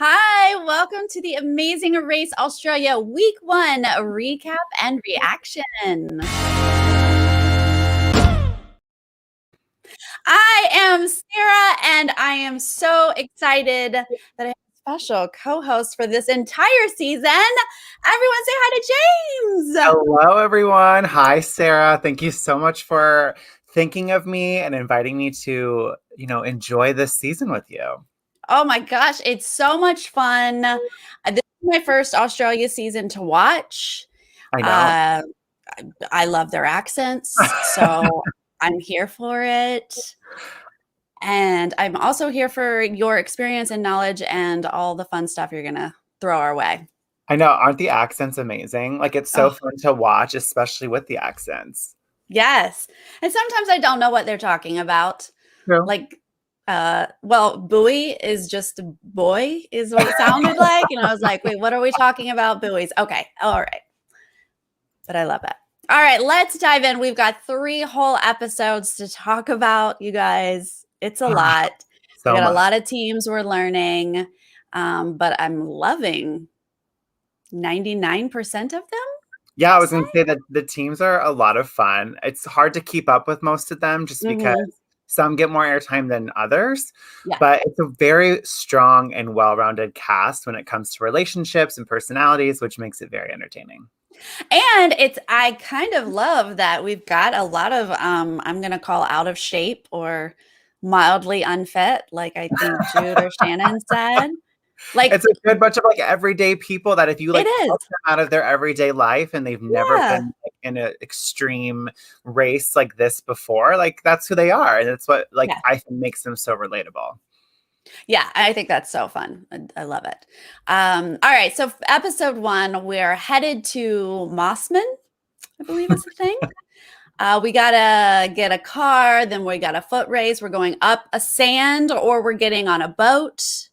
Hi, welcome to the Amazing Race Australia Week 1 recap and reaction. I am Sarah, and I am so excited that I have a special co-host for this entire season. Everyone say hi to James. Hello, everyone. Hi, Sarah. Thank you so much for thinking of me and inviting me to, enjoy this season with you. Oh my gosh, it's so much fun. This is my first Australia season to watch. I know. Uh, I love their accents, so I'm here for it. And I'm also here for your experience and knowledge and all the fun stuff you're going to throw our way. I know. Aren't the accents amazing? Like, it's so Oh, fun to watch, especially with the accents. yes. And sometimes I don't know what they're talking about. True. Like, buoy is just boy, is what it sounded like. And I was like, wait, what are we talking about? Buoys. Okay. All right. But I love it. All right, let's dive in. We've got 3 whole episodes to talk about, you guys. It's a lot. So We got much. a lot of teams we're learning, but I'm loving 99% of them. Yeah, I was going to say that the teams are a lot of fun. It's hard to keep up with most of them just because some get more airtime than others. Yeah. But it's a very strong and well-rounded cast when it comes to relationships and personalities, which makes it very entertaining. And I kind of love that we've got a lot of, I'm going to call out of shape or mildly unfit, like I think Jude or Shannon said. Like, It's a good bunch of everyday people that if you it is. pluck them out of their everyday life and they've never been in an extreme race like this before, that's who they are. And it's what I think makes them so relatable. Yeah, I think that's so fun. I love it. All right, so episode 1, we're headed to Mossman, I believe is the thing. We gotta get a car, then we got a foot race. We're going up a sand or we're getting on a boat.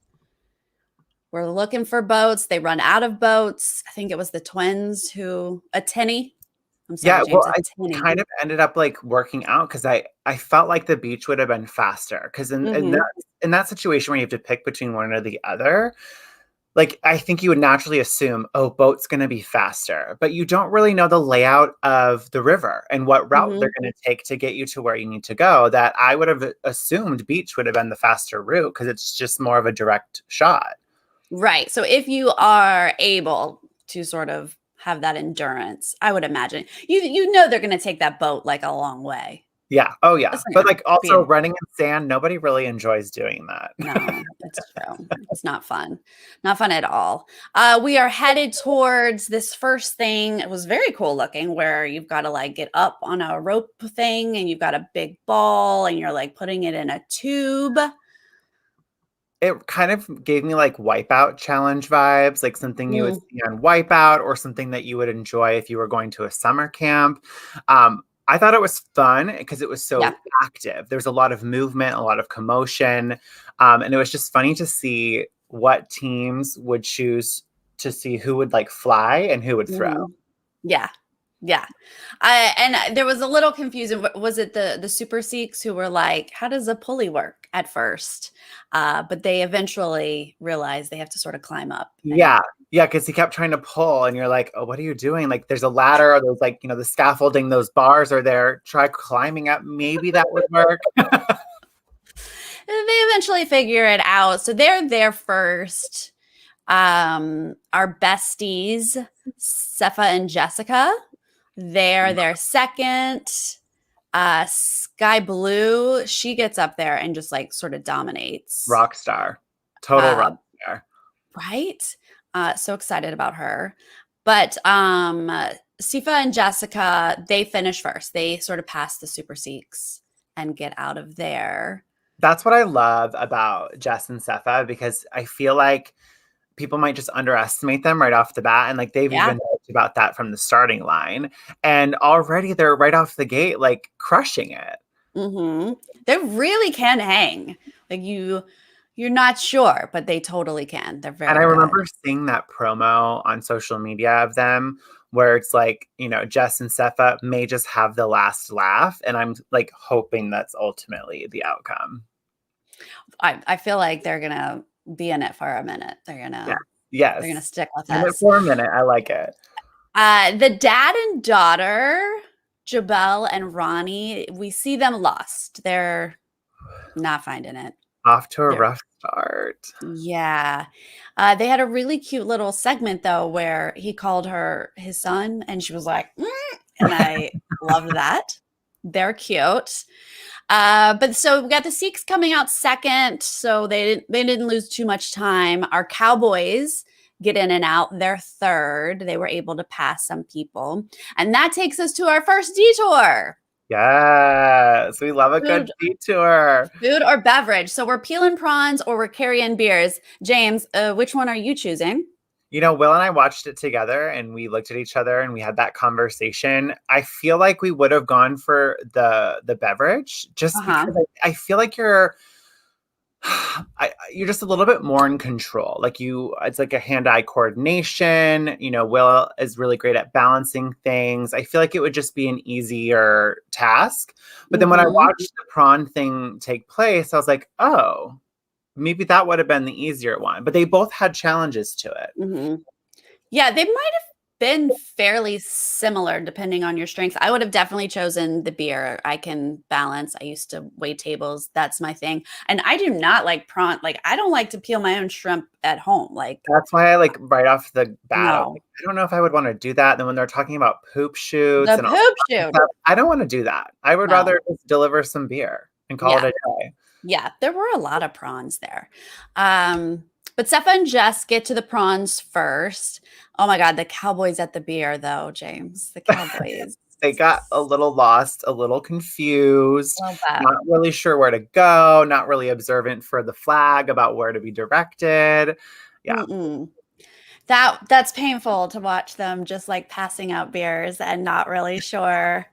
We're looking for boats. They run out of boats. I think it was the twins a tinny. I'm sorry, James, I tinny. kind of ended up working out because I felt like the beach would have been faster because in that situation where you have to pick between one or the other, I think you would naturally assume, oh, boat's going to be faster, but you don't really know the layout of the river and what route they're going to take to get you to where you need to go. That I would have assumed beach would have been the faster route because it's just more of a direct shot. Right. So if you are able to sort of have that endurance, I would imagine you know they're going to take that boat a long way. Yeah. Oh, yeah. But also running in sand, nobody really enjoys doing that. No, it's true. It's not fun. Not fun at all. We are headed towards this first thing. It was very cool looking where you've got to get up on a rope thing and you've got a big ball and you're putting it in a tube. It kind of gave me Wipeout challenge vibes, something you would see on Wipeout or something that you would enjoy if you were going to a summer camp. I thought it was fun because it was so active. There's a lot of movement, a lot of commotion. And it was just funny to see what teams would choose to see who would fly and who would throw. Yeah. Yeah. And there was a little confusion. Was it the Super Seeks who were like, how does a pulley work at first? But they eventually realized they have to sort of climb up. Yeah. Yeah. Because he kept trying to pull and you're like, oh, what are you doing? There's a ladder or there's the scaffolding, those bars are there. Try climbing up. Maybe that would work. They eventually figure it out. So they're there first. Our besties, Sepha and Jessica, they're their second. Sky Blue, she gets up there and just sort of dominates. Rock star. Total rock star. Right? So excited about her. But Sifa and Jessica, they finish first. They sort of pass the Super Seeks and get out of there. That's what I love about Jess and Sepha because I feel like people might just underestimate them right off the bat. And they've even talked about that from the starting line. And already they're right off the gate, crushing it. They really can hang. You're not sure, but they totally can. They're very And I remember seeing that promo on social media of them where it's Jess and Sepha may just have the last laugh. And I'm hoping that's ultimately the outcome. I feel like they're going to be in it for a minute. They're Yeah. gonna Yes. stick with In it us. for a minute. I like it. The dad and daughter, Jabel and Ronnie, we see them lost. They're not finding it. Off to a They're rough start. Yeah. They had a really cute little segment though where he called her his son and she was like, "Mm," and I loved that. They're cute. But so we got the Sikhs coming out second, so they didn't lose too much time. Our Cowboys get in and out. They're third. They were able to pass some people. And that takes us to our first detour. Yes. We love a good Food, detour. food or beverage. So we're peeling prawns or we're carrying beers. James, which one are you choosing? You know, Will and I watched it together and we looked at each other and we had that conversation. I feel like we would have gone for the beverage just Uh-huh. because I feel like you're just a little bit more in control. Like it's like a hand-eye coordination. You know, Will is really great at balancing things. I feel like it would just be an easier task. But then when I Mm-hmm. watched the prawn thing take place, I was like, oh, maybe that would have been the easier one. But they both had challenges to it. Mm-hmm. Yeah, they might have been fairly similar depending on your strengths. I would have definitely chosen the beer. I can balance. I used to wait tables. That's my thing. And I do not like prawn. Like, I don't like to peel my own shrimp at home. Like, That's why I like right off the bat, I was no. like, I don't know if I would want to do that. Then when they're talking about poop shoots The and all poop that shoot. stuff, I don't want to do that. I would No. rather just deliver some beer and call it Yeah. a day. Yeah. There were a lot of prawns there. But Sepha and Jess get to the prawns first. Oh my God. The Cowboys at the beer, though, James. The Cowboys. They got a little lost, a little confused, Love that. not really sure where to go, not really observant for the flag about where to be directed. Yeah. Mm-mm. That's painful to watch them just like passing out beers and not really sure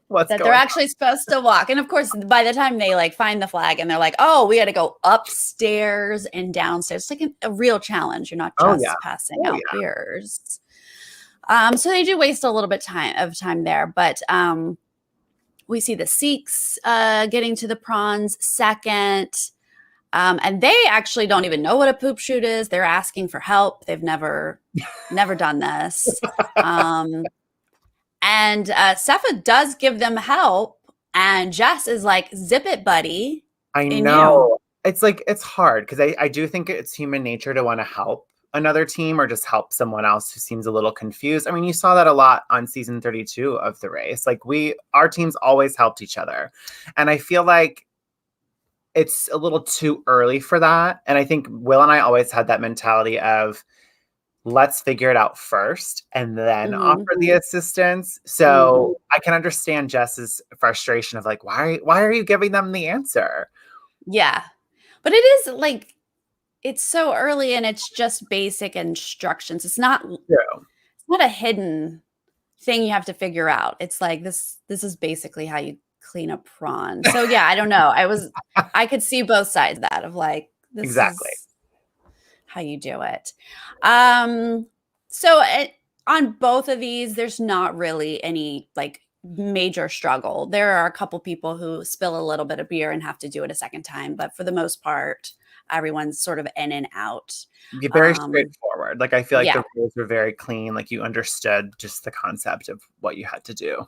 What's that they're going actually supposed to walk. And of course, by the time they like find the flag and they're like, oh, we got to go upstairs and downstairs. It's like a real challenge. You're not on? Oh, yeah. just passing Oh, out yeah. beers. So they do waste a little bit of time there, but we see the Sikhs getting to the prawns second. And they actually don't even know what a poop shoot is. They're asking for help. They've never done this. And Sepha does give them help. And Jess is like, zip it, buddy. I In you. know. It's like, it's hard because I do think it's human nature to want to help another team or just help someone else who seems a little confused. I mean, you saw that a lot on season 32 of the race. Like our teams always helped each other. And I feel like it's a little too early for that. And I think Will and I always had that mentality of let's figure it out first and then offer the assistance. So I can understand Jess's frustration of like, why are you giving them the answer? Yeah. But it is like, it's so early and it's just basic instructions. It's not a hidden thing you have to figure out. It's like this is basically how you clean a prawn. So yeah, I don't know. I could see both sides of that of like this Exactly. is how you do it. On both of these, there's not really any like major struggle. There are a couple people who spill a little bit of beer and have to do it a second time, but for the most part, everyone's sort of in and out. You're very straightforward. Like I feel like Yeah. the rules were very clean. Like you understood just the concept of what you had to do.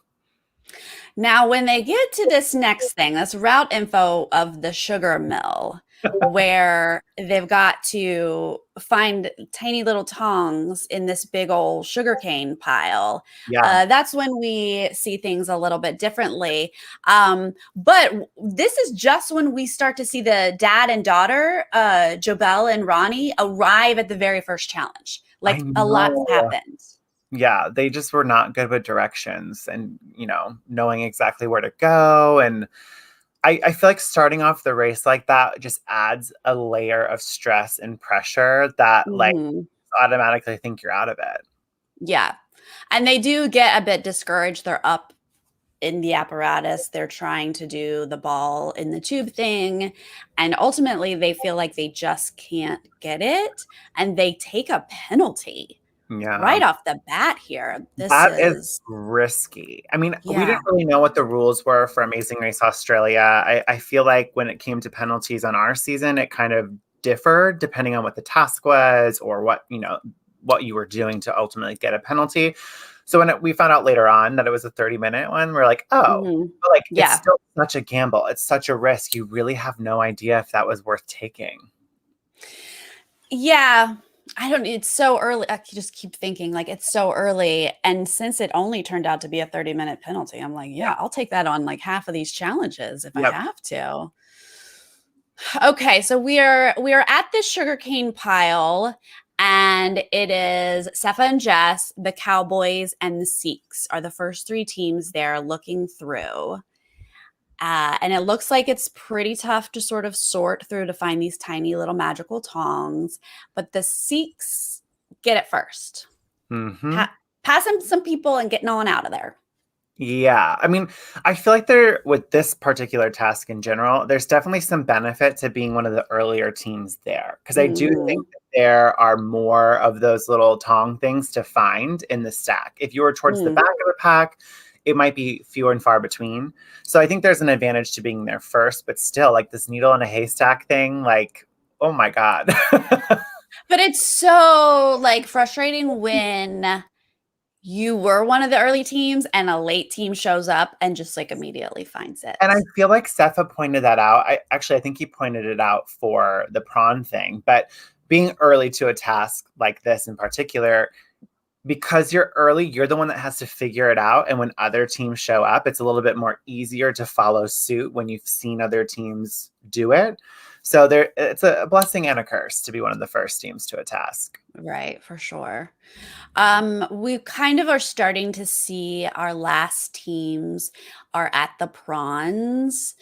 Now, when they get to this next thing, that's route info of the sugar mill, where they've got to find tiny little tongs in this big old sugarcane pile. Yeah. That's when we see things a little bit differently. But this is just when we start to see the dad and daughter, Jobel and Ronnie, arrive at the very first challenge. Like a lot's happened. Yeah, they just were not good with directions and, knowing exactly where to go. And I feel like starting off the race like that just adds a layer of stress and pressure that like automatically think you're out of it. Yeah. And they do get a bit discouraged. They're up in the apparatus. They're trying to do the ball in the tube thing. And ultimately they feel like they just can't get it. And they take a penalty. Yeah. Right off the bat here. That is risky. I mean, we didn't really know what the rules were for Amazing Race Australia. I feel like when it came to penalties on our season, it kind of differed depending on what the task was or what you were doing to ultimately get a penalty. So when we found out later on that it was a 30-minute one, we're like, oh, but like it's still such a gamble. It's such a risk. You really have no idea if that was worth taking. Yeah. It's so early. I just keep thinking like it's so early. And since it only turned out to be a 30-minute penalty, I'm like, yeah, I'll take that on like half of these challenges if I have to. Okay, so we are at this sugarcane pile, and it is Sepha and Jess, the Cowboys, and the Sikhs are the first three teams there looking through. And it looks like it's pretty tough to sort of sort through to find these tiny little magical tongs. But the Sikhs get it first. Mm-hmm. Passing some people and getting on out of there. Yeah. I mean, I feel like with this particular task in general, there's definitely some benefit to being one of the earlier teams there. Because I do think that there are more of those little tong things to find in the stack. If you were towards the back of the pack, it might be fewer and far between. So I think there's an advantage to being there first, but still like this needle in a haystack thing, like, oh my God. But it's so like frustrating when you were one of the early teams and a late team shows up and just like immediately finds it. And I feel like Sepha pointed that out. I think he pointed it out for the prawn thing, but being early to a task like this in particular, because you're early, you're the one that has to figure it out. And when other teams show up, it's a little bit more easier to follow suit when you've seen other teams do it. So it's a blessing and a curse to be one of the first teams to a task. Right, for sure. We kind of are starting to see our last teams are at the prawns.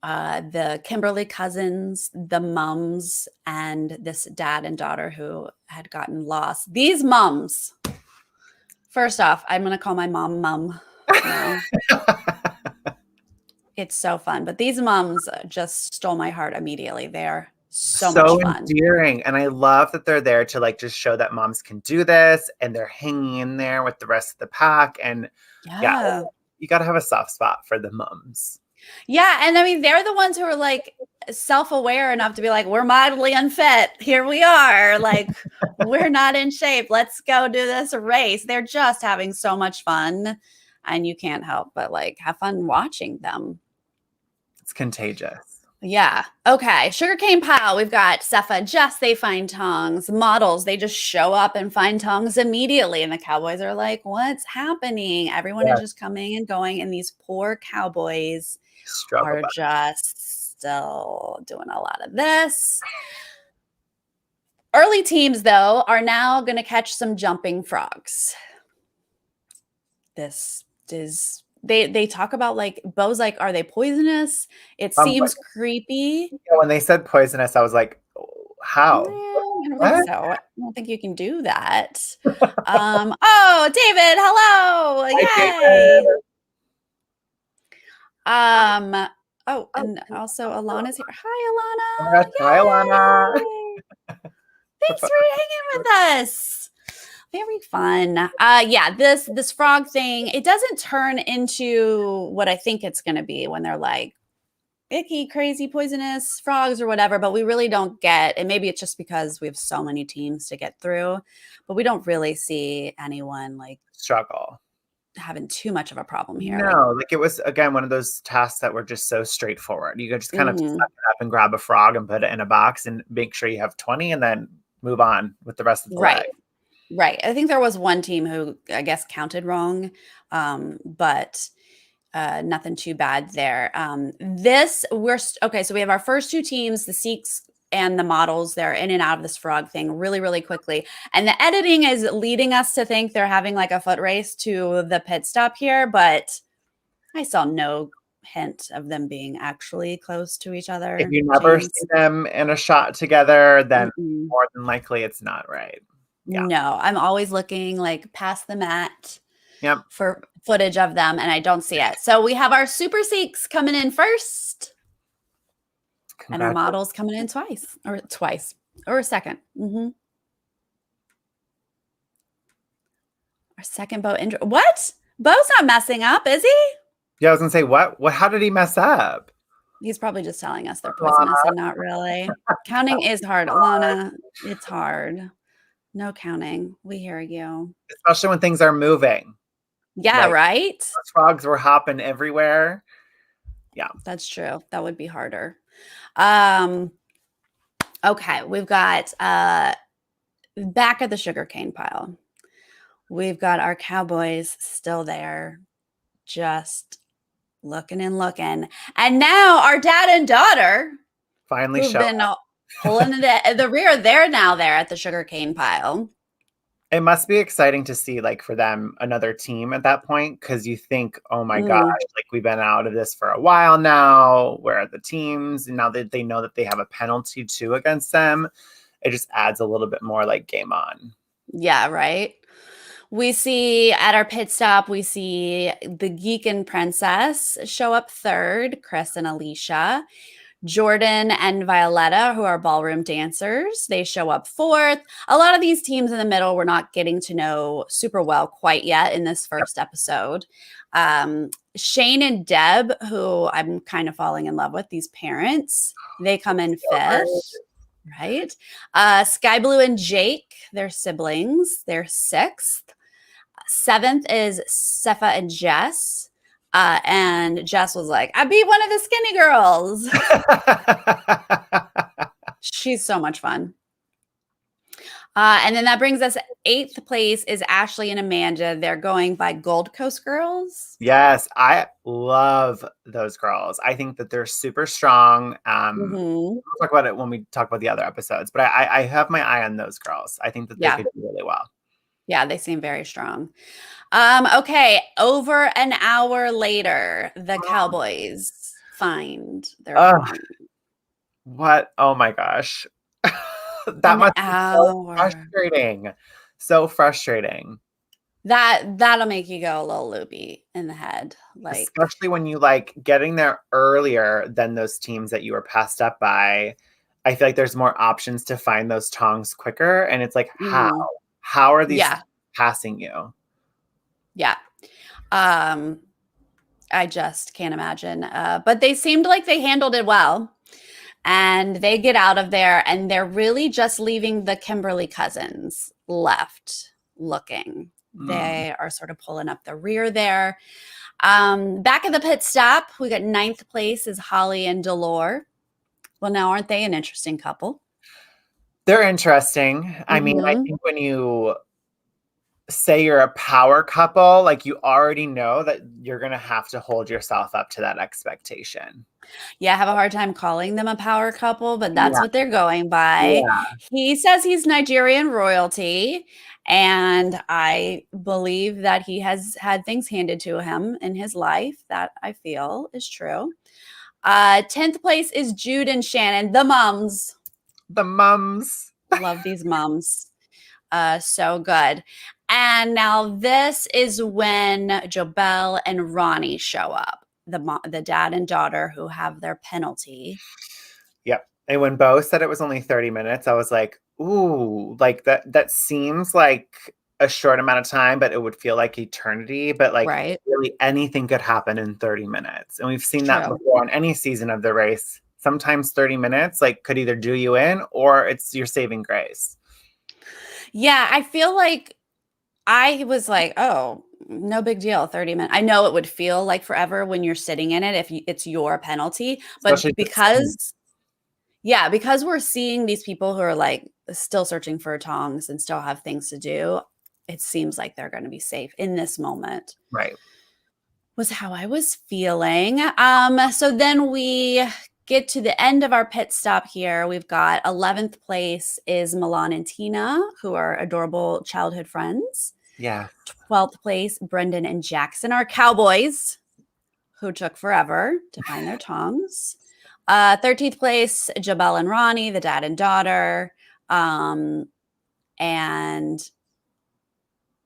The Kimberly cousins, the mums, and this dad and daughter who had gotten lost. These mums. First off, I'm going to call my mom Mum now. It's so fun. But these mums just stole my heart immediately. They're so much fun. Endearing. And I love that they're there to like just show that moms can do this, and they're hanging in there with the rest of the pack. And yeah you got to have a soft spot for the mums. Yeah. And I mean, they're the ones who are like self-aware enough to be like, we're mildly unfit. Here we are. Like, we're not in shape. Let's go do this race. They're just having so much fun. And you can't help but like have fun watching them. It's contagious. Yeah. Okay. Sugarcane pile. We've got Sepha, Jess, they find tongs. Models, they just show up and find tongs immediately. And the Cowboys are like, what's happening? Everyone is just coming and going. And these poor Cowboys are just still doing a lot of this. Early teams, though, are now going to catch some jumping frogs. This is... They talk about like Bo's like, are they poisonous? It seems creepy. When they said poisonous, I was like, how? I don't think so. I don't think you can do that. Oh, David, hello. Yay. Oh, and also Alana's here. Hi, Alana. Hi, Alana. Thanks for hanging with us. Very fun. Yeah, this frog thing, it doesn't turn into what I think it's going to be when they're like icky, crazy, poisonous frogs or whatever, but we really don't get, and maybe it's just because we have so many teams to get through, but we don't really see anyone like struggle having too much of a problem here. No, like it was, again, one of those tasks that were just so straightforward. You could just kind of suck it up and grab a frog and put it in a box and make sure you have 20 and then move on with the rest of the leg. Right. I think there was one team who I guess counted wrong, but nothing too bad there. Okay, so we have our first two teams, the Sikhs and the models. They're in and out of this frog thing really, really quickly. And the editing is leading us to think they're having like a foot race to the pit stop here, but I saw no hint of them being actually close to each other. If you never see them in a shot together, then more than likely it's not right. Yeah. No, I'm always looking like past the mat for footage of them, and I don't see it. So we have our Super Sikhs coming in first, and our models coming in twice or second. Our second Bo injury. What? Bo's not messing up, is he? Yeah, I was gonna say what? How did he mess up? He's probably just telling us they're poisonous Lana. and not really. Counting is hard, Alana. It's hard. No counting. We hear you. Especially when things are moving. Yeah, Like, right? those frogs were hopping everywhere. Yeah. That's true. That would be harder. Um, okay, we've got back at the sugarcane pile. We've got our cowboys still there, just looking and looking. And now our dad and daughter, Finally who've show been up. pulling it at the rear, they're now there at the sugarcane pile. It must be exciting to see, like, for them, another team at that point, because you think, oh my gosh, like, we've been out of this for a while now. Where are the teams? And now that they know that they have a penalty too against them, it just adds a little bit more like game on. Yeah, right. We see at our pit stop, we see the Geek and Princess show up third, Chris and Alicia. Jordan and Violetta, who are ballroom dancers, they show up fourth. A lot of these teams in the middle we're not getting to know super well quite yet in this first episode. Shane and Deb, who I'm kind of falling in love with, these parents, they come in fifth, right? Sky Blue and Jake, they're siblings, they're sixth. Seventh is Sepha and Jess. And Jess was like, I beat one of the skinny girls. She's so much fun. And then that brings us eighth place is Ashley and Amanda. They're going by Gold Coast Girls. Yes, I love those girls. I think that they're super strong. We'll talk about it when we talk about the other episodes, but I have my eye on those girls. I think that they could do really well. Yeah, they seem very strong. Okay, over an hour later, the Cowboys find their farm. What? Oh my gosh. That must be so frustrating. So frustrating. That'll make you go a little loopy in the head. Like, especially when you like getting there earlier than those teams that you were passed up by. I feel like there's more options to find those tongs quicker. And it's like, how? How are these passing you? Yeah. I just can't imagine. But they seemed like they handled it well. And they get out of there and they're really just leaving the Kimberly cousins left looking. They are sort of pulling up the rear there. Back at the pit stop, we got ninth place is Holly and Delore. Well, now aren't they an interesting couple? They're interesting. I mean, I think when you say you're a power couple, like you already know that you're going to have to hold yourself up to that expectation. Yeah, I have a hard time calling them a power couple, but that's what they're going by. Yeah. He says he's Nigerian royalty, and I believe that he has had things handed to him in his life. That I feel is true. 10th place is Jude and Shannon, the mums. The mums. Love these mums. So good. And now this is when Jobelle and Ronnie show up, the dad and daughter who have their penalty. Yep. And when Bo said it was only 30 minutes, I was like, ooh, like that seems like a short amount of time, but it would feel like eternity. But like really anything could happen in 30 minutes. And we've seen that before on any season of the race. Sometimes 30 minutes like could either do you in or it's your saving grace. Yeah, I feel like I was like, oh, no big deal, 30 minutes. I know it would feel like forever when you're sitting in it if it's your penalty. But especially because we're seeing these people who are like still searching for tongs and still have things to do, it seems like they're going to be safe in this moment. Right. Was how I was feeling. So then we get to the end of our pit stop here. We've got 11th place is Milan and Tina, who are adorable childhood friends. Yeah. 12th place, Brendan and Jackson are cowboys who took forever to find their tongs. 13th place, Jobelle and Ronnie, the dad and daughter. And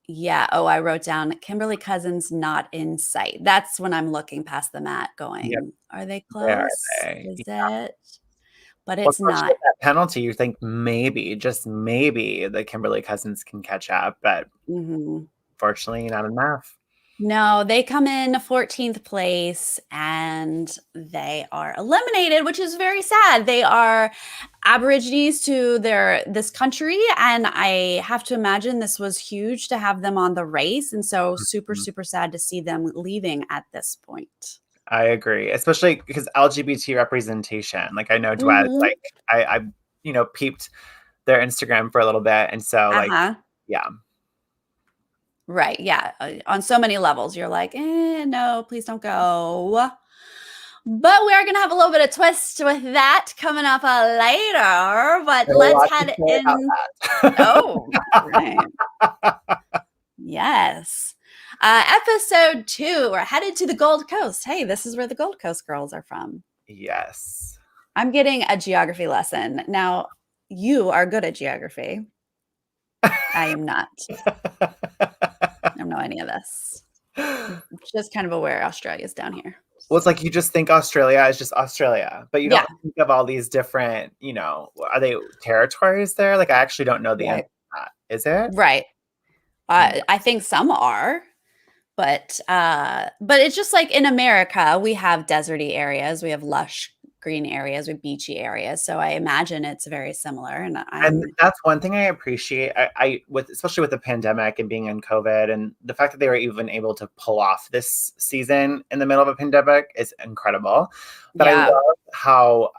yeah, I wrote down Kimberly Cousins not in sight. That's when I'm looking past the mat going, are they close? Where are they? Is it? But it's not. That penalty, you think maybe, just maybe the Kimberly Cousins can catch up, but unfortunately not enough. No, they come in 14th place and they are eliminated, which is very sad. They are Aborigines to this country, and I have to imagine this was huge to have them on the race, and so super, Mhm. super sad to see them leaving at this point. I agree, especially because LGBT representation. Like I know Dwed, Mhm. like I peeped their Instagram for a little bit, and so like Uh-huh. yeah. Right, yeah, on so many levels, you're like, no, please don't go. But we are going to have a little bit of twist with that coming up later. But There's a let's lot to head say about in. that. Oh, right. Yes. Episode 2, we're headed to the Gold Coast. Hey, this is where the Gold Coast girls are from. Yes. I'm getting a geography lesson. Now, you are good at geography. I am not. I don't know any of this. I'm just kind of aware Australia's down here. Well, it's like you just think Australia is just Australia, but you Yeah, don't think of all these different, are they territories there? Like I actually don't know the answer right. to that. Is it? Right. Mm. I think some are. But it's just like in America, we have deserty areas, we have lush green areas, we have beachy areas. So I imagine it's very similar. And And I'm that's one thing I appreciate. I with especially with the pandemic and being in COVID and the fact that they were even able to pull off this season in the middle of a pandemic is incredible. But I yeah. love how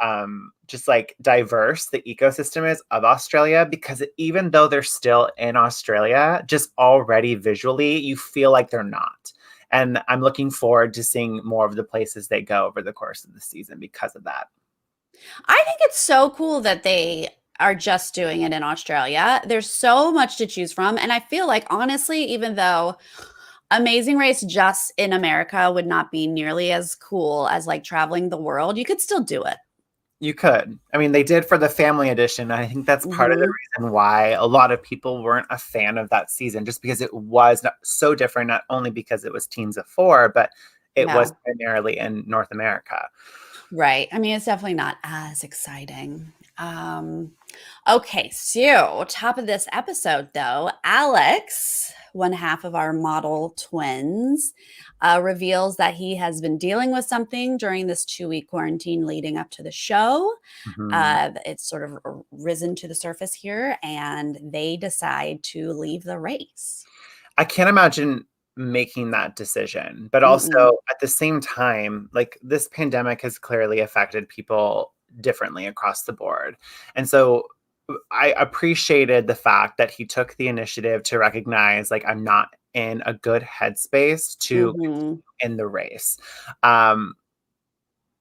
just like diverse the ecosystem is of Australia because even though they're still in Australia, just already visually you feel like they're not. And I'm looking forward to seeing more of the places they go over the course of the season because of that. I think it's so cool that they are just doing it in Australia. There's so much to choose from. And I feel like honestly, even though Amazing Race just in America would not be nearly as cool as like traveling the world, you could still do it. You could. I mean, they did for the family edition. I think that's part of the Mhm. reason why a lot of people weren't a fan of that season, just because it was so different, not only because it was teams of four, but it was Yeah. primarily in North America. Right. I mean, it's definitely not as exciting. Okay, so top of this episode, though, Alex, one half of our model twins, reveals that he has been dealing with something during this 2-week quarantine leading up to the show. Mhm. It's sort of risen to the surface here, and they decide to leave the race. I can't imagine making that decision, but Mm-mm. also at the same time, like this pandemic has clearly affected people differently across the board. And so I appreciated the fact that he took the initiative to recognize like I'm not in a good headspace to Mm-hmm. in the race. Um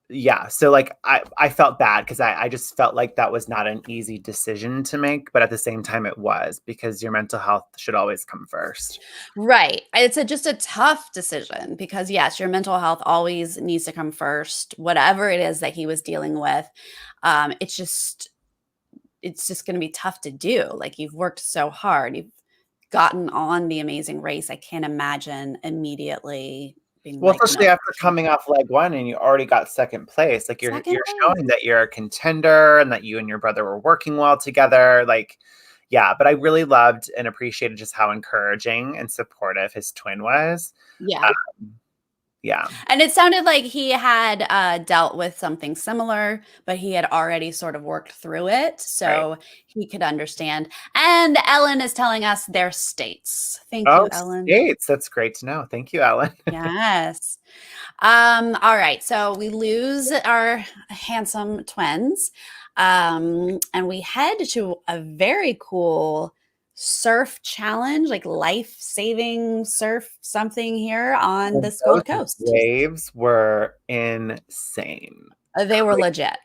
yeah, so like I felt bad because I just felt like that was not an easy decision to make, but at the same time it was because your mental health should always come first. Right. It's just a tough decision because yes, your mental health always needs to come first, whatever it is that he was dealing with. Um, it's just it's just going to be tough to do. Like you've worked so hard, you've gotten on the Amazing Race. I can't imagine immediately being Well, like, especially no, after coming off leg one and you already got second place, like second you're place. showing that you're a contender and that you and your brother were working well together. Like, yeah, but I really loved and appreciated just how encouraging and supportive his twin was. Yeah. Um, yeah. And it sounded like he had dealt with something similar, but he had already sort of worked through it. Right. So he could understand. And Ellen is telling us their states. Thank you, Oh, Ellen. states. That's great to know. Thank you, Ellen. Yes. All right. So we lose our handsome twins. And we head to a very cool surf challenge, like life-saving surf something here on And this those Gold Coast. waves were insane. They were legit.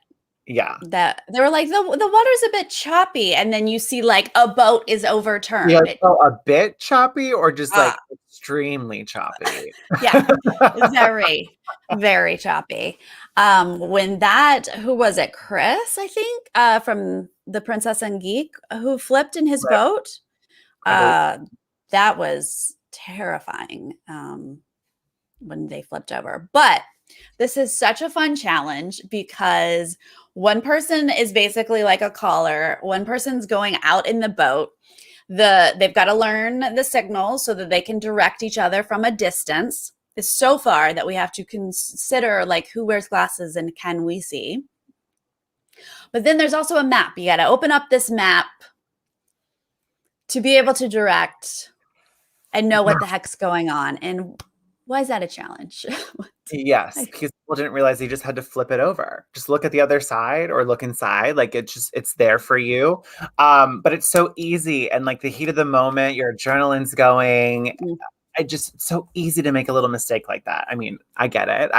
Yeah. That they were like, the water's a bit choppy, and then you see like a boat is Yeah, overturned. so a bit choppy or just Uh, like extremely choppy? yeah, very, very choppy. When that, who was it? Chris, I think, from The Princess and Geek, who flipped in his Right. boat. I believe. Uh, that was terrifying. When they flipped over. But this is such a fun challenge because one person is basically like a caller, one person's going out in the boat. They've got to learn the signals so that they can direct each other from a distance. It's so far that we have to consider like who wears glasses and can we see. But then there's also a map. You got to open up this map to be able to direct and know what the heck's going on. And why is that a challenge? Yes, because people didn't realize they just had to flip it over. Just look at the other side or look inside. Like it's there for you. But it's so easy and like the heat of the moment, your adrenaline's going. It's so easy to make a little mistake like that. I mean, I get it.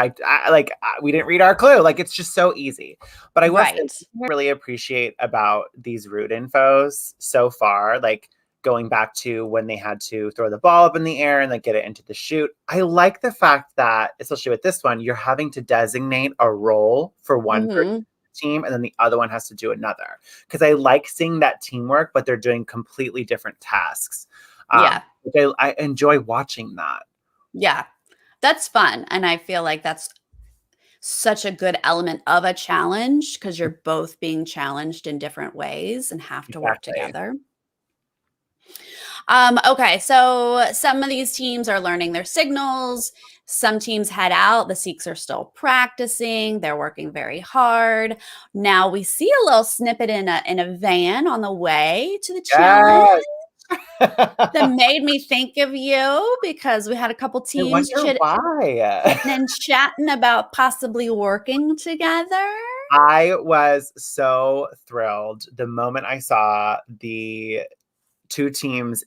We didn't read our clue. Like it's just so easy. But I will say, really appreciate about these route infos so far. Like going back to when they had to throw the ball up in the air and like get it into the chute. I like the fact that, especially with this one, you're having to designate a role for one team and then the other one has to do another. Because I like seeing that teamwork, but they're doing completely different tasks. I enjoy watching that. Yeah, that's fun. And I feel like that's such a good element of a challenge because you're both being challenged in different ways and have to work together. Okay, so some of these teams are learning their signals. Some teams head out. The Sikhs are still practicing. They're working very hard. Now we see a little snippet in a van on the way to the challenge. That made me think of you because we had a couple teams chatting about possibly working together. I was so thrilled the moment I saw the two teams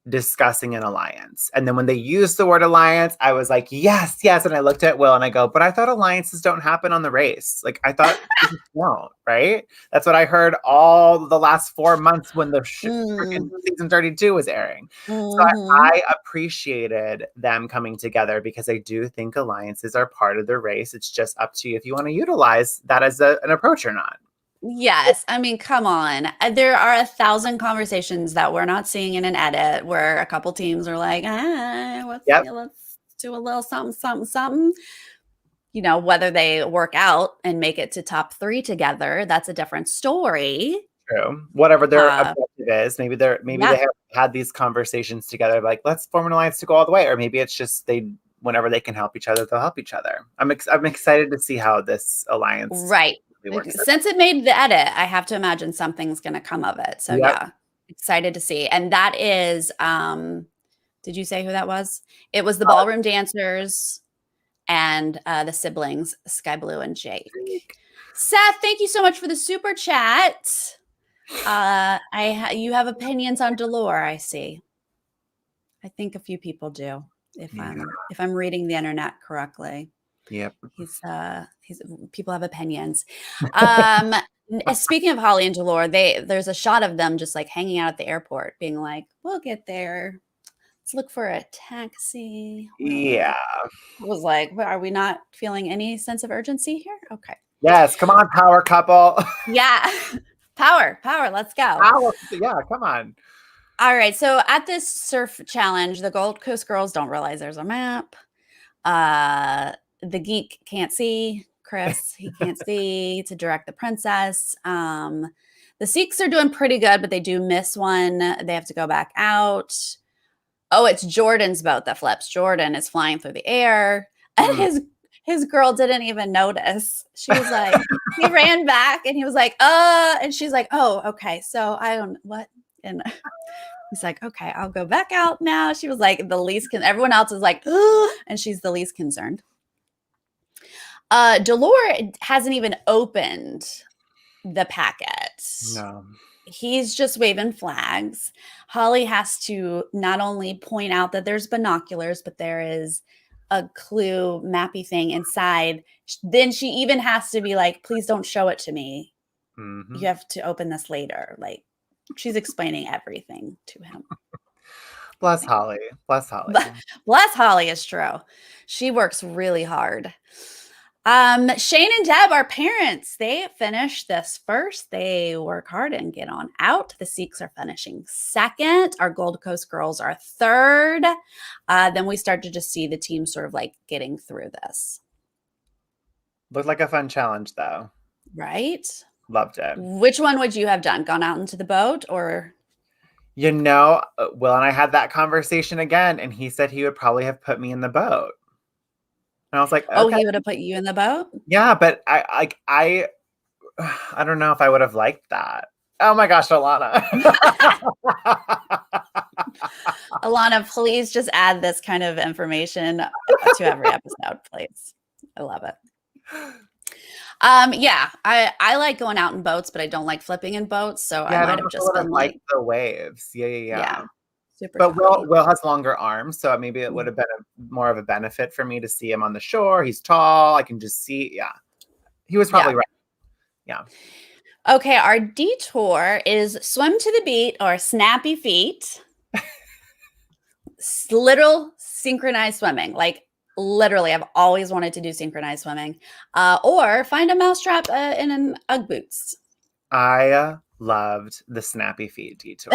discussing an alliance. And then when they used the word alliance, I was like, yes. And I looked at Will and I go, but I thought alliances don't happen on the race. Like I thought they don't, right? That's what I heard all the last 4 months when the season 32 was airing. So I appreciated them coming together because I do think alliances are part of the race. It's just up to you if you want to utilize that as an approach or not. Yes. I mean, come on. There are 1,000 conversations that we're not seeing in an edit where a couple teams are like, let's do a little something. You know, whether they work out and make it to top 3 together, that's a different story. True. Whatever their objective is, maybe they have had these conversations together, like let's form an alliance to go all the way, or maybe it's just whenever they can help each other, they'll help each other. I'm excited to see how this alliance works. Since it made the edit, I have to imagine something's going to come of it. So yeah, excited to see. And that is, did you say who that was? It was the ballroom dancers and the siblings, Sky Blue and Jake. Seth, thank you so much for the super chat. You have opinions on Detour, I see. I think a few people do, if I'm reading the internet correctly. Yep. People have opinions. Speaking of Holly and Detour, there's a shot of them just like hanging out at the airport, being like, "We'll get there. Let's look for a taxi." Yeah. I was like, are we not feeling any sense of urgency here? Okay. Yes, come on, power couple. Yeah. Power. Let's go. Power. Yeah, come on. All right. So at this surf challenge, the Gold Coast girls don't realize there's a map. The geek can't see. Chris, he can't see to direct the princess. The Sikhs are doing pretty good, but they do miss one. They have to go back out. Oh, it's Jordan's boat that flips. Jordan is flying through the air. And his girl didn't even notice. She was like, he ran back and he was like, and she's like, oh, okay. So I don't what. And he's like, okay, I'll go back out now. She was like everyone else is like, and she's the least concerned. Delore hasn't even opened the packet. No. He's just waving flags. Holly has to not only point out that there's binoculars, but there is a clue mappy thing inside. Then she even has to be like, please don't show it to me. Mm-hmm. You have to open this later. Like she's explaining everything to him. Bless Holly. Bless Holly. Bless Holly is true. She works really hard. Shane and Deb, our parents, they finish this first. They work hard and get on out. The Sikhs are finishing second. Our Gold Coast girls are third. Then we start to just see the team sort of like getting through this. Looked like a fun challenge though. Right? Loved it. Which one would you have done? Gone out into the boat or? Will and I had that conversation again, and he said he would probably have put me in the boat. And I was like, Oh, okay. he would have put you in the boat? Yeah, but I don't know if I would have liked that. Oh my gosh, Alana. Alana, please just add this kind of information to every episode, please. I love it. Yeah, I like going out in boats, but I don't like flipping in boats. So I I might don't know have if I just would have been liked like, the waves. Yeah. yeah, super But choppy. Will has longer arms, so maybe it would have been more of a benefit for me to see him on the shore. He's tall. I can just see. Yeah. He was probably right. Yeah. Okay, our detour is swim to the beat or snappy feet. Literal synchronized swimming. Like literally, I've always wanted to do synchronized swimming. Or find a mousetrap in an Ugg boots. I loved the snappy feet detour.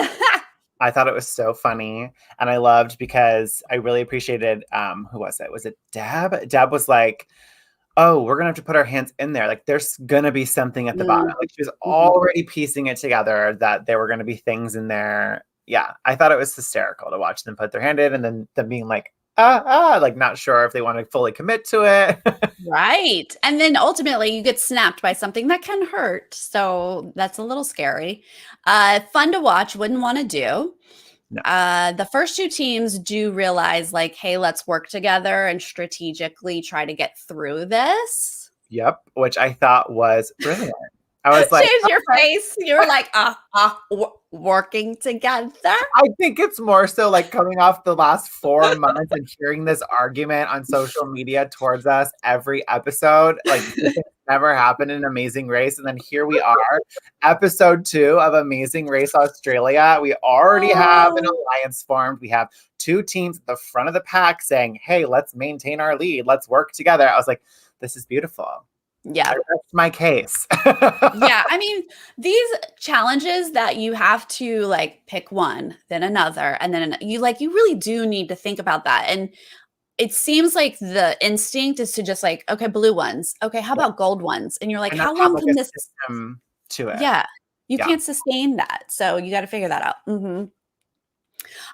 I thought it was so funny. And I loved because I really appreciated who was it? Was it Deb? Deb was like, oh, we're gonna have to put our hands in there. Like there's gonna be something at the bottom. Like she was already piecing it together that there were gonna be things in there. Yeah, I thought it was hysterical to watch them put their hand in and then them being like, like not sure if they want to fully commit to it. Right. And then ultimately you get snapped by something that can hurt. So that's a little scary. Fun to watch, wouldn't want to do. No. The first two teams do realize, like, hey, let's work together and strategically try to get through this. Yep, which I thought was brilliant. I was like, change your face. You were like, working together. I think it's more so like coming off the last 4 months and hearing this argument on social media towards us every episode. Like, this never happened in Amazing Race. And then here we are, episode 2 of Amazing Race Australia. We already have an alliance formed. We have 2 teams at the front of the pack saying, hey, let's maintain our lead. Let's work together. I was like, this is beautiful. Yeah. That's my case. Yeah. I mean, these challenges that you have to like pick one, then another, and then you really do need to think about that. And it seems like the instinct is to just like, okay, blue ones. Okay, how about gold ones? And you're like, how long can this system to it? Yeah. You can't sustain that. So you got to figure that out.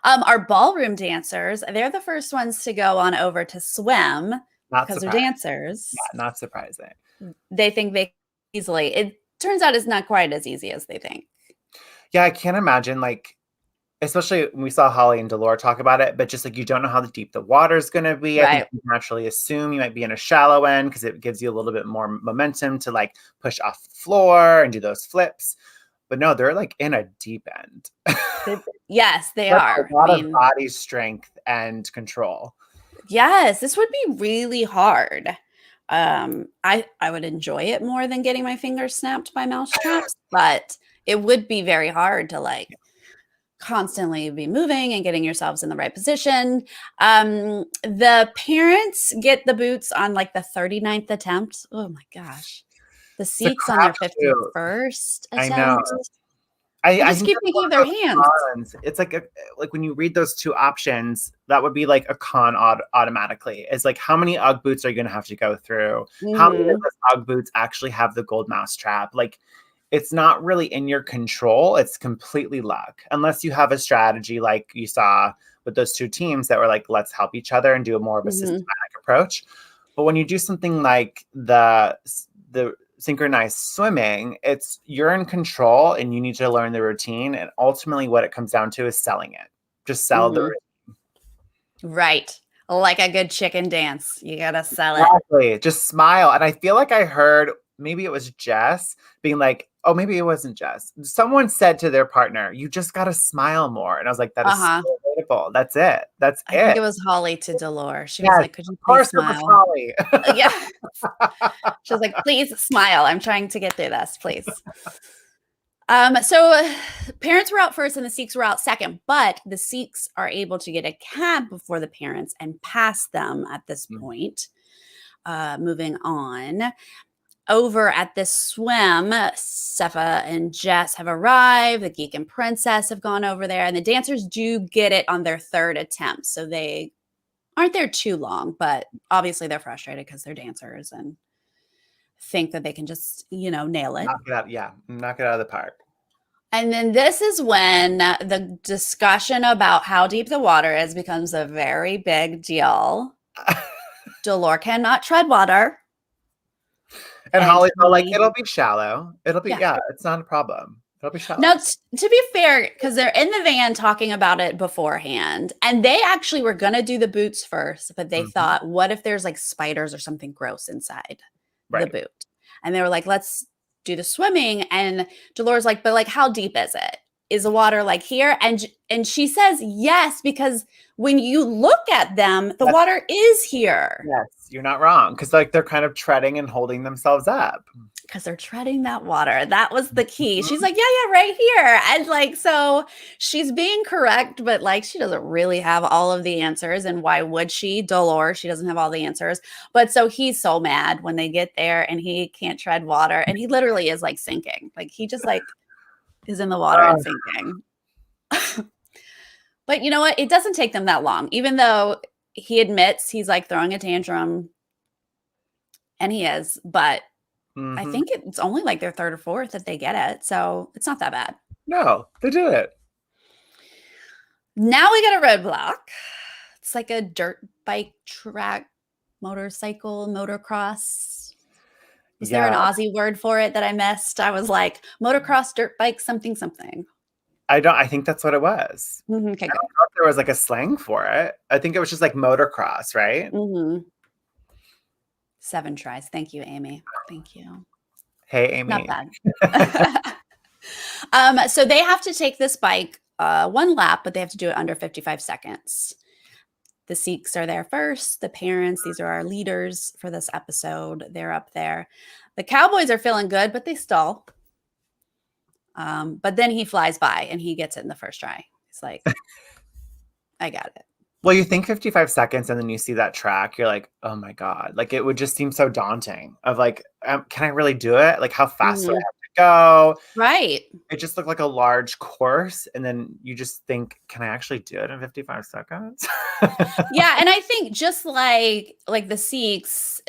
Our ballroom dancers, they're the first ones to go on over to swim because they're dancers. Yeah, not surprising. They think they easily. It turns out it's not quite as easy as they think. Yeah, I can't imagine, like, especially when we saw Holly and Delore talk about it, but just like you don't know how deep the water is going to be. Right. I think you naturally assume you might be in a shallow end because it gives you a little bit more momentum to like push off the floor and do those flips. But no, they're like in a deep end. Yes, they are. A lot of body strength and control. Yes, this would be really hard. I would enjoy it more than getting my fingers snapped by mouse traps, but it would be very hard to like constantly be moving and getting yourselves in the right position. The parents get the boots on like the 39th attempt. Oh my gosh. The Sikhs on their 51st attempt. I know. I just keep thinking of their hands. Cons. It's like when you read those 2 options, that would be like a con automatically. It's like how many Ugg boots are you going to have to go through? How many of those Ugg boots actually have the gold mouse trap? Like it's not really in your control. It's completely luck unless you have a strategy like you saw with those 2 teams that were like, let's help each other and do a more of a systematic approach. But when you do something like the synchronized swimming, you're in control and you need to learn the routine. And ultimately what it comes down to is selling it. Just sell the routine. Right. Like a good chicken dance. You got to sell it. Exactly. Just smile. And I feel like I heard, maybe it was Jess being like, oh, maybe it wasn't Jess. Someone said to their partner, you just got to smile more. And I was like, that is so relatable. That's it. I think it was Holly to Delore. She was like, could you please smile? It was Holly. Yeah. She was like, please smile. I'm trying to get through this, please. So parents were out first and the Sikhs were out second, but the Sikhs are able to get a cab before the parents and pass them at this point. Moving on. Over at this swim, Sefa and Jess have arrived. The Geek and Princess have gone over there, and the dancers do get it on their 3rd attempt. So they aren't there too long, but obviously they're frustrated because they're dancers and think that they can just, nail it. Knock it out of the park. And then this is when the discussion about how deep the water is becomes a very big deal. Detour cannot tread water. And Holly's all like, he, it'll be shallow. It'll be, yeah. it's not a problem. It'll be shallow. Now, to be fair, because they're in the van talking about it beforehand, and they actually were going to do the boots first, but they thought, what if there's like spiders or something gross inside the boot? And they were like, let's do the swimming. And Dolores like, but like, how deep is it? Is the water like here? And she says yes, because when you look at them, the water is here. Yes, you're not wrong. Because like they're kind of treading and holding themselves up. Because they're treading that water. That was the key. She's like, yeah, right here. And like, so she's being correct, but like, she doesn't really have all of the answers. And why would she? Dolores, she doesn't have all the answers. But so he's so mad when they get there and he can't tread water. And he literally is like sinking. Like he just like is in the water and sinking. But you know what? It doesn't take them that long, even though he admits he's like throwing a tantrum. And he is, but I think it's only like their third or fourth that they get it. So it's not that bad. No, they do it. Now we get a roadblock. It's like a dirt bike track, motorcycle, motocross. Was there an Aussie word for it that I missed? I was like, motocross, dirt bike, something, something. I think that's what it was. Okay, I don't know if there was like a slang for it. I think it was just like motocross, right? 7 tries. Thank you, Amy. Thank you. Hey, Amy. Not bad. So they have to take this bike 1 lap, but they have to do it under 55 seconds. The Sikhs are there first. The parents, these are our leaders for this episode. They're up there. The Cowboys are feeling good, but they stall. But then he flies by and he gets it in the first try. He's like, I got it. Well, you think 55 seconds and then you see that track, you're like, oh my God. Like it would just seem so daunting of like, can I really do it? Like how fast do I have to go? Right. It just looked like a large course. And then you just think, can I actually do it in 55 seconds? Yeah. And I think just like the Sikhs,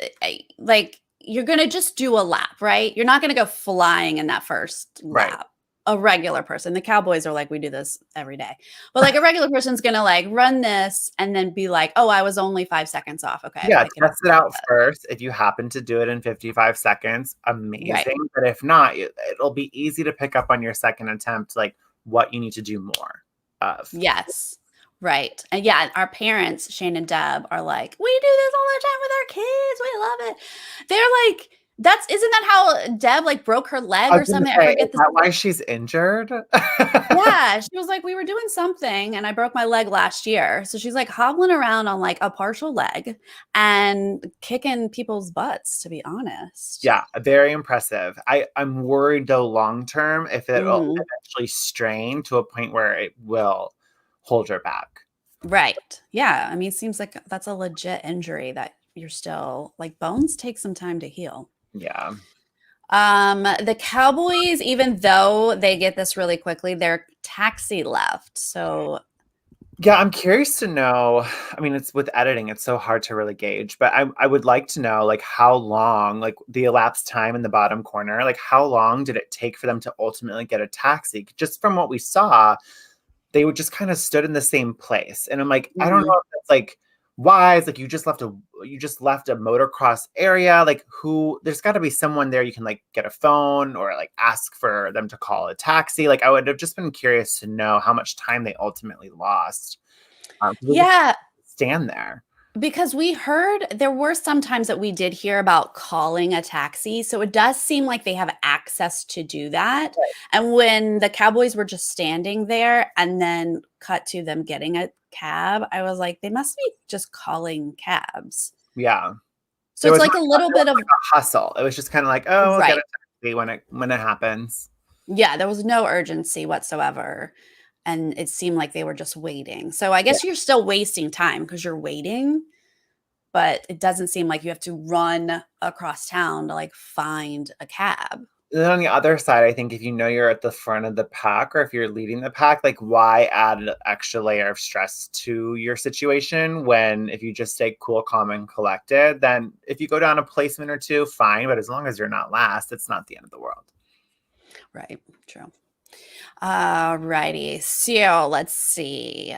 like you're going to just do a lap, right? You're not going to go flying in that first lap. A regular person. The Cowboys are like, we do this every day. But like a regular person's going to like run this and then be like, oh, I was only 5 seconds off. Okay. Yeah, test it out first. If you happen to do it in 55 seconds, amazing. Right. But if not, it'll be easy to pick up on your second attempt, like what you need to do more of. Yes. Right. And yeah, our parents, Shane and Deb, are like, we do this all the time with our kids. We love it. They're like, isn't that how Deb like broke her leg or something? I forget is that why she's injured? Yeah, she was like, we were doing something and I broke my leg last year. So she's like hobbling around on like a partial leg and kicking people's butts, to be honest. Yeah, very impressive. I'm worried though long term if it'll eventually strain to a point where it will hold her back. Right. Yeah. I mean, it seems like that's a legit injury that you're still like bones take some time to heal. Yeah. The Cowboys, even though they get this really quickly, their taxi left. So yeah, I'm curious to know. I mean, it's with editing, it's so hard to really gauge, but I would like to know like how long, like the elapsed time in the bottom corner, like how long did it take for them to ultimately get a taxi? Just from what we saw, they would just kind of stood in the same place. And I'm like, I don't know if that's like wise, like you just left a motocross area, like there's got to be someone there you can like get a phone or like ask for them to call a taxi. Like I would have just been curious to know how much time they ultimately lost. Yeah, stand there. Because we heard there were some times that we did hear about calling a taxi. So it does seem like they have access to do that. Right. And when the Cowboys were just standing there and then cut to them getting a cab, I was like, they must be just calling cabs. Yeah. So it's like a little bit of like a hustle. It was just kind of like, oh, right. Get a taxi when it happens. Yeah, there was no urgency whatsoever. And it seemed like they were just waiting. So I guess you're still wasting time because you're waiting, but it doesn't seem like you have to run across town to like find a cab. And then on the other side, I think if you know you're at the front of the pack or if you're leading the pack, like why add an extra layer of stress to your situation when if you just stay cool, calm, and collected, then if you go down a placement or two, fine. But as long as you're not last, it's not the end of the world. Right. True. Alrighty. So let's see.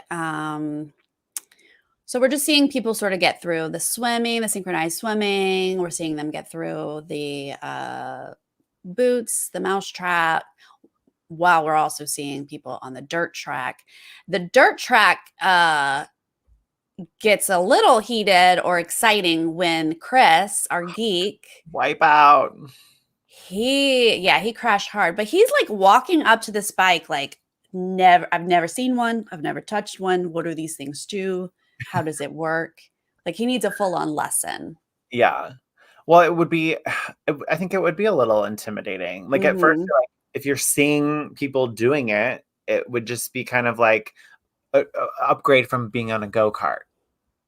So we're just seeing people sort of get through the swimming, the synchronized swimming. We're seeing them get through the boots, the mousetrap, while we're also seeing people on the dirt track. The dirt track gets a little heated or exciting when Chris, our geek, Wipe out. he crashed hard, but he's like walking up to this bike like I've never seen one. I've never touched one. What do these things do? How does it work? Like he needs a full-on lesson. Yeah. Well, it would be, I think it would be a little intimidating. Like at first, you're like, if you're seeing people doing it, it would just be kind of like a upgrade from being on a go-kart.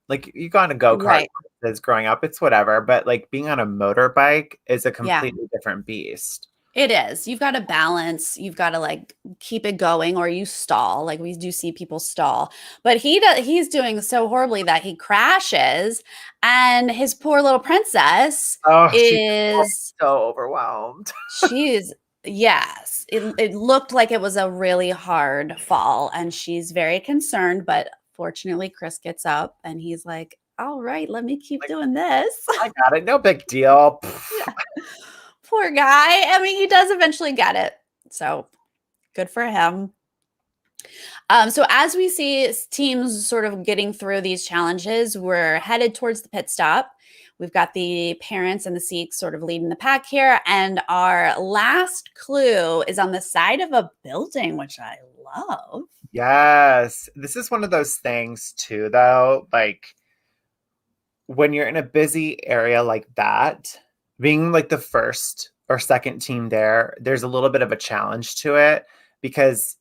Like you go on a go-kart Right. as growing up, it's whatever. But like being on a motorbike is a completely different beast. It is. You've got to balance. You've got to like keep it going or you stall. Like we do see people stall. But he's doing so horribly that he crashes and his poor little princess Oh, is so overwhelmed. she's yes. It looked like it was a really hard fall and she's very concerned, but fortunately Chris gets up and he's like, "All right, let me keep doing this." I got it. No big deal. Yeah. Poor guy. I mean, he does eventually get it. So good for him. So as we see teams sort of getting through these challenges, we're headed towards the pit stop. We've got the parents and the Sikhs sort of leading the pack here. And our last clue is on the side of a building, which I love. Yes. This is one of those things too, though. Like when you're in a busy area like that, being like the first or second team there's a little bit of a challenge to it because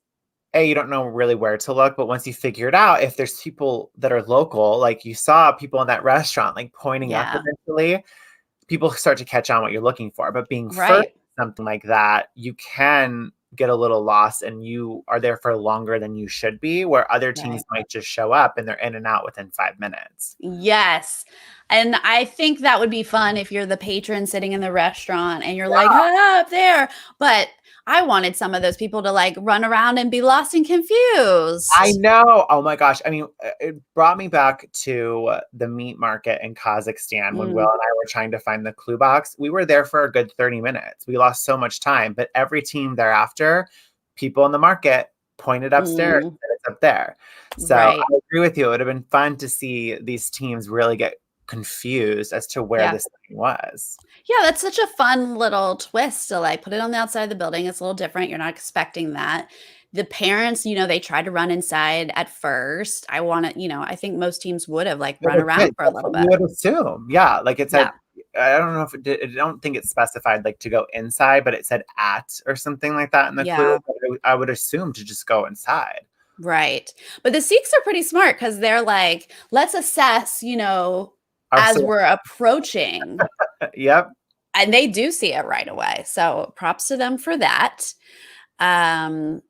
you don't know really where to look, but once you figure it out, if there's people that are local, like you saw people in that restaurant, like pointing up eventually, people start to catch on what you're looking for. But being first, something like that, you can get a little lost and you are there for longer than you should be, where other teams might just show up and they're in and out within 5 minutes. Yes. And I think that would be fun if you're the patron sitting in the restaurant and you're like, up there. But I wanted some of those people to like run around and be lost and confused. I know. Oh my gosh. I mean, it brought me back to the meat market in Kazakhstan when Will and I were trying to find the clue box. We were there for a good 30 minutes. We lost so much time, but every team thereafter, people in the market pointed upstairs and it's up there. So I agree with you. It would have been fun to see these teams really get confused as to where this thing was. Yeah, that's such a fun little twist to like put it on the outside of the building. It's a little different. You're not expecting that. The parents, they tried to run inside at first. I think most teams would have like run around for a little bit. You would assume. Yeah. Like it said, I don't know if it did, I don't think it specified like to go inside, but it said at or something like that in the clue. I would assume to just go inside. Right. But the Sikhs are pretty smart because they're like, let's assess, as we're approaching. Yep. And they do see it right away. So props to them for that. And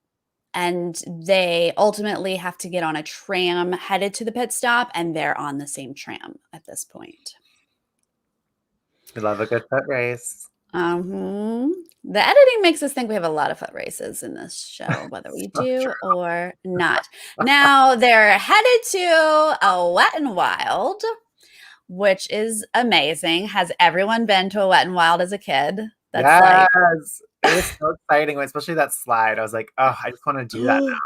they ultimately have to get on a tram headed to the pit stop, and they're on the same tram at this point. We love a good foot race. The editing makes us think we have a lot of foot races in this show, whether we do or not. Now they're headed to a Wet and Wild, which is amazing. Has everyone been to a Wet and Wild as a kid? Yes. It was so exciting, especially that slide. I was like, oh, I just want to do that now.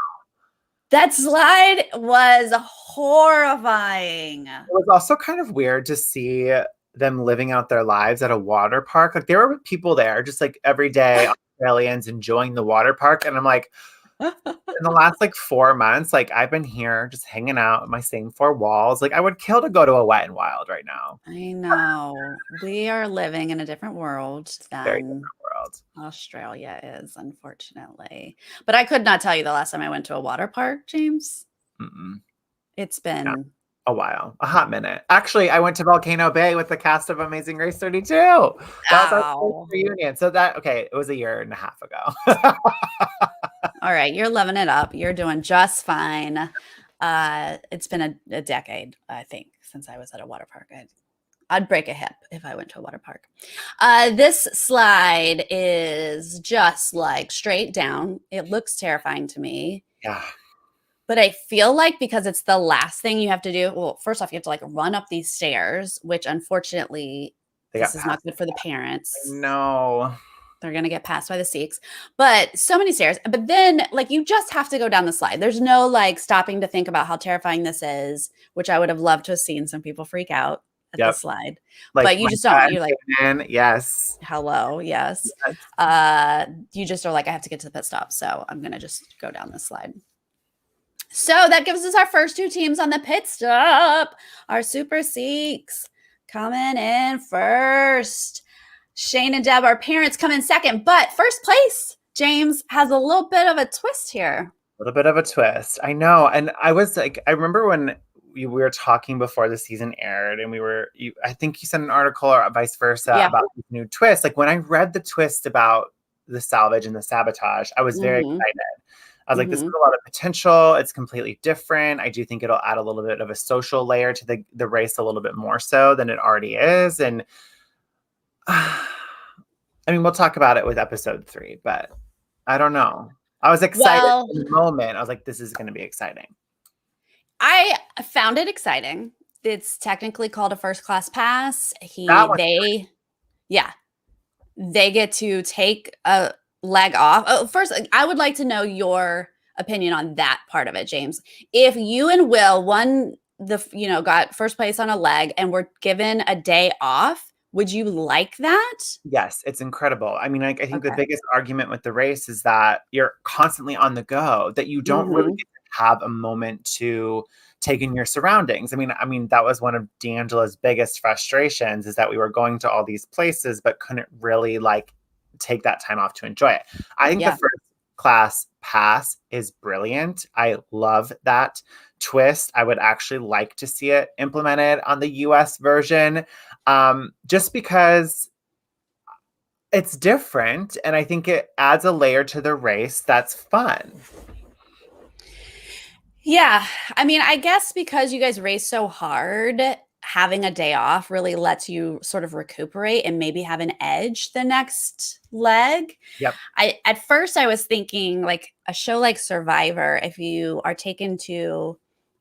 That slide was horrifying. It was also kind of weird to see them living out their lives at a water park. Like there were people there just like every day, Australians enjoying the water park. And I'm like, in the last like 4 months, like I've been here just hanging out in my same 4 walls. Like I would kill to go to a Wet and Wild right now. I know. We are living in a different world than Australia is, unfortunately. But I could not tell you the last time I went to a water park, James. It's been a while, a hot minute. Actually, I went to Volcano Bay with the cast of Amazing Race 32. That was our reunion. So it was a year and a half ago. All right, you're loving it up. You're doing just fine. It's been a decade, I think, since I was at a water park. I'd break a hip if I went to a water park. This slide is just like straight down. It looks terrifying to me. Yeah. But I feel like because it's the last thing you have to do, well, first off, you have to like run up these stairs, which unfortunately, this is not good for the parents. No. They're going to get passed by the Sikhs, but so many stairs. But then like you just have to go down the slide. There's no like stopping to think about how terrifying this is, which I would have loved to have seen some people freak out at the slide. Like, but you just don't. You're like, yes. Hello, yes. You just are like, I have to get to the pit stop, so I'm going to just go down this slide. So that gives us our first 2 teams on the pit stop. Our Super Sikhs coming in first. Shane and Deb, our parents, come in second. But first place, James, has a little bit of a twist here. A little bit of a twist. I know. And I was like, I remember when we were talking before the season aired and I think you sent an article or vice versa about this new twist. Like when I read the twist about the salvage and the sabotage, I was very excited. I was like, this is a lot of potential. It's completely different. I do think it'll add a little bit of a social layer to the race a little bit more so than it already is. And I mean, we'll talk about it with episode 3, but I don't know. I was excited in the moment. I was like, this is going to be exciting. I found it exciting. It's technically called a first class pass. They get to take a leg off. Oh, first, I would like to know your opinion on that part of it, James. If you and Will got first place on a leg and were given a day off, would you like that? Yes, it's incredible. I mean, I think the biggest argument with the race is that you're constantly on the go, that you don't really get to have a moment to take in your surroundings. I mean, that was one of D'Angela's biggest frustrations, is that we were going to all these places, but couldn't really like take that time off to enjoy it. I think the first class pass is brilliant. I love that twist. I would actually like to see it implemented on the US version, just because it's different. And I think it adds a layer to the race that's fun. Yeah. I mean, I guess because you guys race so hard, having a day off really lets you sort of recuperate and maybe have an edge the next leg. Yep. At first I was thinking like a show like Survivor, if you are taken to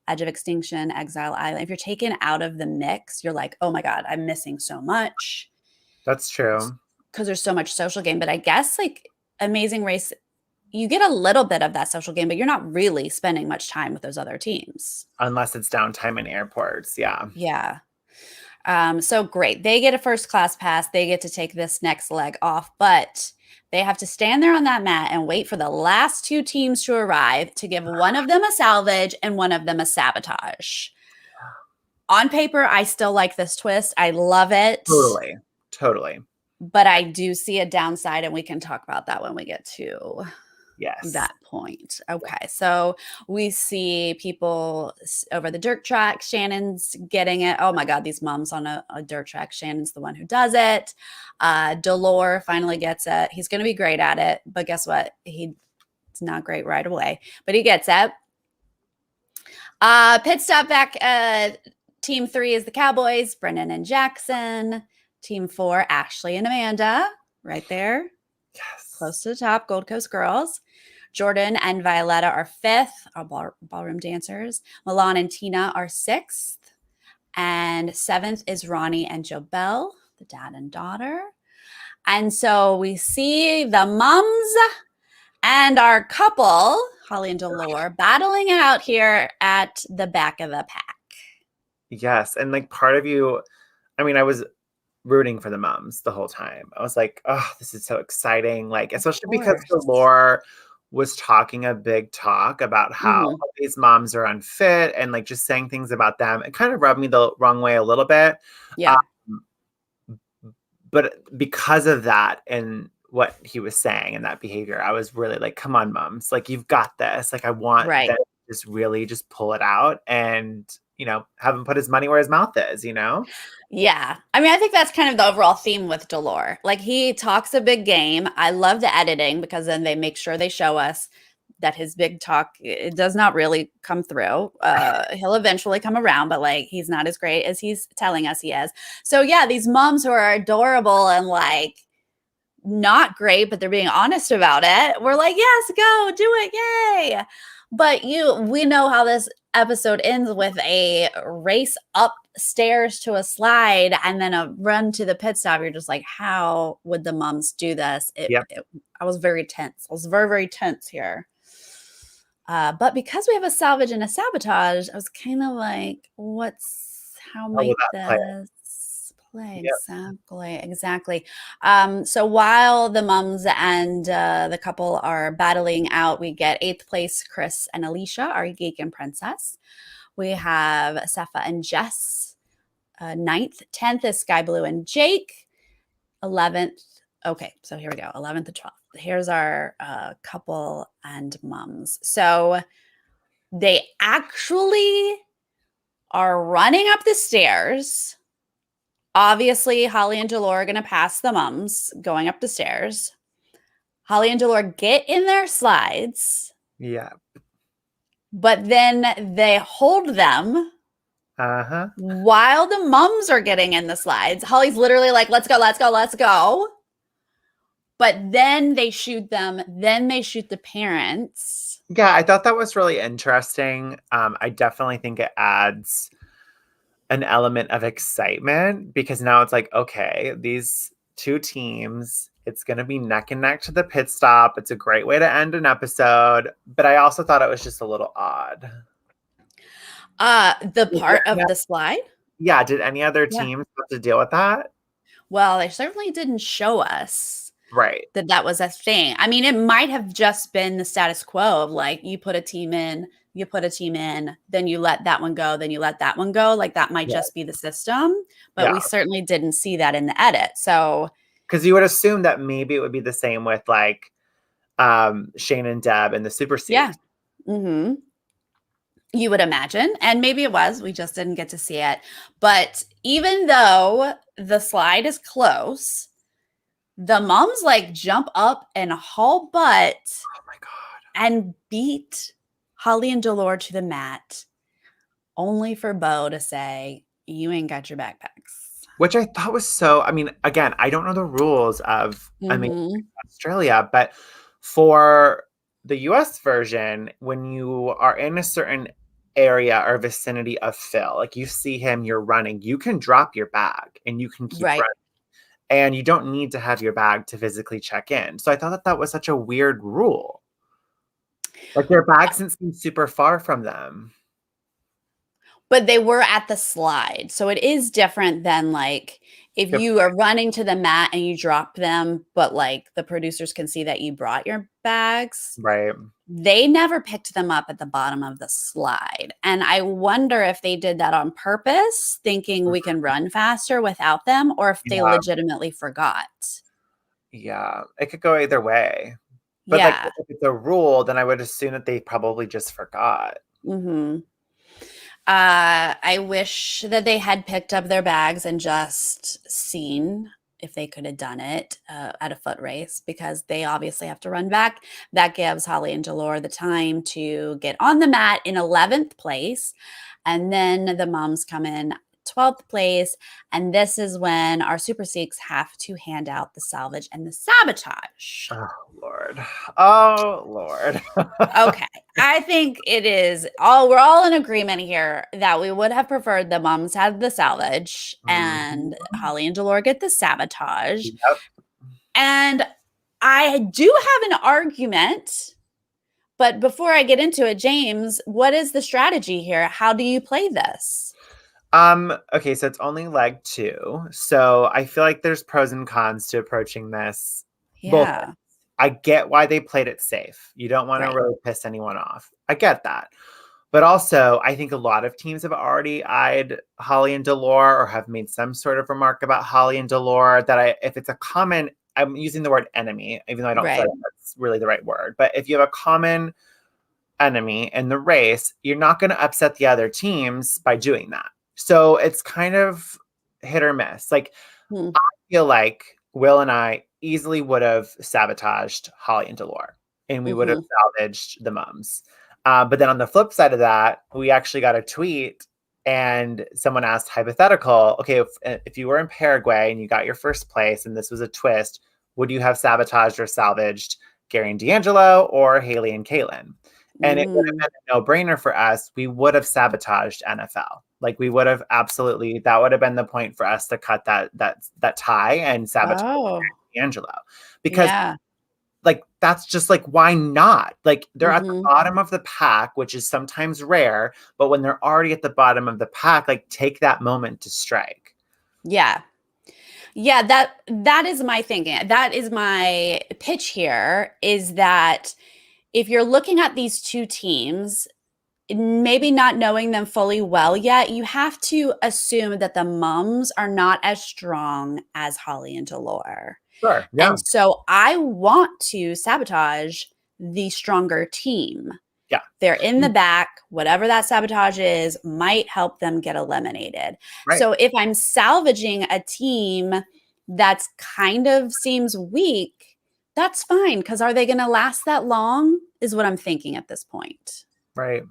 Edge of Extinction, Exile Island, if you're taken out of the mix, you're like, oh my God, I'm missing so much. That's true. Because there's so much social game. But I guess like Amazing Race, you get a little bit of that social game, but you're not really spending much time with those other teams. Unless it's downtime in airports. Yeah. Yeah. So great. They get a first class pass. They get to take this next leg off, but they have to stand there on that mat and wait for the last 2 teams to arrive to give one of them a salvage and one of them a sabotage. On paper, I still like this twist. I love it. Totally. But I do see a downside, and we can talk about that when we get to that point. Okay, so we see people over the dirt track. Shannon's getting it. Oh my God, these moms on a dirt track. Shannon's the one who does it. Delore finally gets it. He's going to be great at it, but guess what? He's not great right away, but he gets it. Pit stop back. Team 3 is the Cowboys, Brennan and Jackson. Team 4, Ashley and Amanda, right there. Yes. Close to the top, Gold Coast girls. Jordan and Violetta are 5th, our ballroom dancers. Milan and Tina are 6th. And 7th is Ronnie and Jobel, the dad and daughter. And so we see the moms and our couple, Holly and Delore, battling it out here at the back of the pack. Yes. And like part of you, I mean, I was rooting for the moms the whole time. I was like, oh, this is so exciting. Like, especially because Delore was talking a big talk about how these moms are unfit and like just saying things about them. It kind of rubbed me the wrong way a little bit. Yeah. But because of that and what he was saying and that behavior, I was really like, come on, moms, like you've got this. Like I want them to just really just pull it out and, you know, have him put his money where his mouth is, you know? Yeah. I mean, I think that's kind of the overall theme with Delore. Like he talks a big game. I love the editing because then they make sure they show us that his big talk, it does not really come through. He'll eventually come around, but like he's not as great as he's telling us he is. So yeah, these moms who are adorable and like not great, but they're being honest about it. We're like, yes, go do it, yay! But we know how this episode ends with a race upstairs to a slide and then a run to the pit stop. You're just like, how would the moms do this? I was very tense. I was very, very tense here. But because we have a salvage and a sabotage, I was kind of like, how might this play? Yep. Exactly. So while the mums and the couple are battling out, we get 8th place Chris and Alicia, our geek and princess. We have Sepha and Jess. 9th, 10th is Sky Blue and Jake. 11th. Okay, so here we go. 11th to 12th. Here's our couple and mums. So they actually are running up the stairs. Obviously, Holly and Delore are going to pass the mums going up the stairs. Holly and Delore get in their slides. Yeah. But then they hold them while the mums are getting in the slides. Holly's literally like, let's go, let's go, let's go. But then they shoot them. Then they shoot the parents. Yeah, I thought that was really interesting. I definitely think it adds an element of excitement because now it's like, okay, these two teams, it's going to be neck and neck to the pit stop. It's a great way to end an episode. But I also thought it was just a little odd. The part of the slide? Yeah. Did any other teams have to deal with that? Well, they certainly didn't show us. Right. That was a thing. I mean, it might have just been the status quo of like, you put a team in, then you let that one go, then you let that one go. Like that might just be the system, but we certainly didn't see that in the edit. So, because you would assume that maybe it would be the same with like Shane and Deb and the Super Seeds. Yeah. Mm-hmm. You would imagine. And maybe it was. We just didn't get to see it. But even though the slide is close, the moms like jump up and haul butt. Oh my God. And beat Holly and Delore to the mat, only for Bo to say, you ain't got your backpacks. Which I thought was so, I mean, again, I don't know the rules of Australia, but for the US version, when you are in a certain area or vicinity of Phil, like you see him, you're running, you can drop your bag and you can keep running. And you don't need to have your bag to physically check in. So I thought that was such a weird rule. Like their bags didn't seem super far from them. But they were at the slide. So it is different than like if you are running to the mat and you drop them, but like the producers can see that you brought your bags. Right. They never picked them up at the bottom of the slide. And I wonder if they did that on purpose, thinking we can run faster without them, or if they legitimately forgot. Yeah, it could go either way. But like, if it's a rule, then I would assume that they probably just forgot. Mm-hmm. I wish that they had picked up their bags and just seen if they could have done it at a foot race, because they obviously have to run back. That gives Holly and Delore the time to get on the mat in 11th place. And then the moms come in 12th place. And this is when our Super Seeks have to hand out the salvage and the sabotage. Oh, Lord. Oh, Lord. Okay. I think we're all in agreement here that we would have preferred the moms had the salvage and Holly and Delore get the sabotage. Yep. And I do have an argument, but before I get into it, James, what is the strategy here? How do you play this? Okay, so it's only leg 2. So I feel like there's pros and cons to approaching this. Yeah. Both. I get why they played it safe. You don't want to really piss anyone off. I get that. But also, I think a lot of teams have already eyed Holly and Delore or have made some sort of remark about Holly and Delore that if it's a common, I'm using the word enemy, even though I don't feel like that's really the right word. But if you have a common enemy in the race, you're not going to upset the other teams by doing that. So it's kind of hit or miss. Like, I feel like Will and I easily would have sabotaged Holly and Delore. and we would have salvaged the mums. But then on the flip side of that, we actually got a tweet and someone asked hypothetical, okay, if you were in Paraguay and you got your first place and this was a twist, would you have sabotaged or salvaged Gary and D'Angelo or Haley and Kaylin? And it would have been a no-brainer for us. We would have sabotaged NFL. Like we would have absolutely, that would have been the point for us to cut that tie and sabotage D'Angelo. Because like, that's just like, why not? Like they're at the bottom of the pack, which is sometimes rare, but when they're already at the bottom of the pack, like take that moment to strike. Yeah. Yeah, that is my thinking. That is my pitch here, is that if you're looking at these two teams, maybe not knowing them fully well yet, you have to assume that the mums are not as strong as Holly and Delore. Sure. Yeah. And so I want to sabotage the stronger team. Yeah. They're in the back. Whatever that sabotage is might help them get eliminated. Right. So if I'm salvaging a team that's kind of seems weak, that's fine. Because are they going to last that long is what I'm thinking at this point. Right.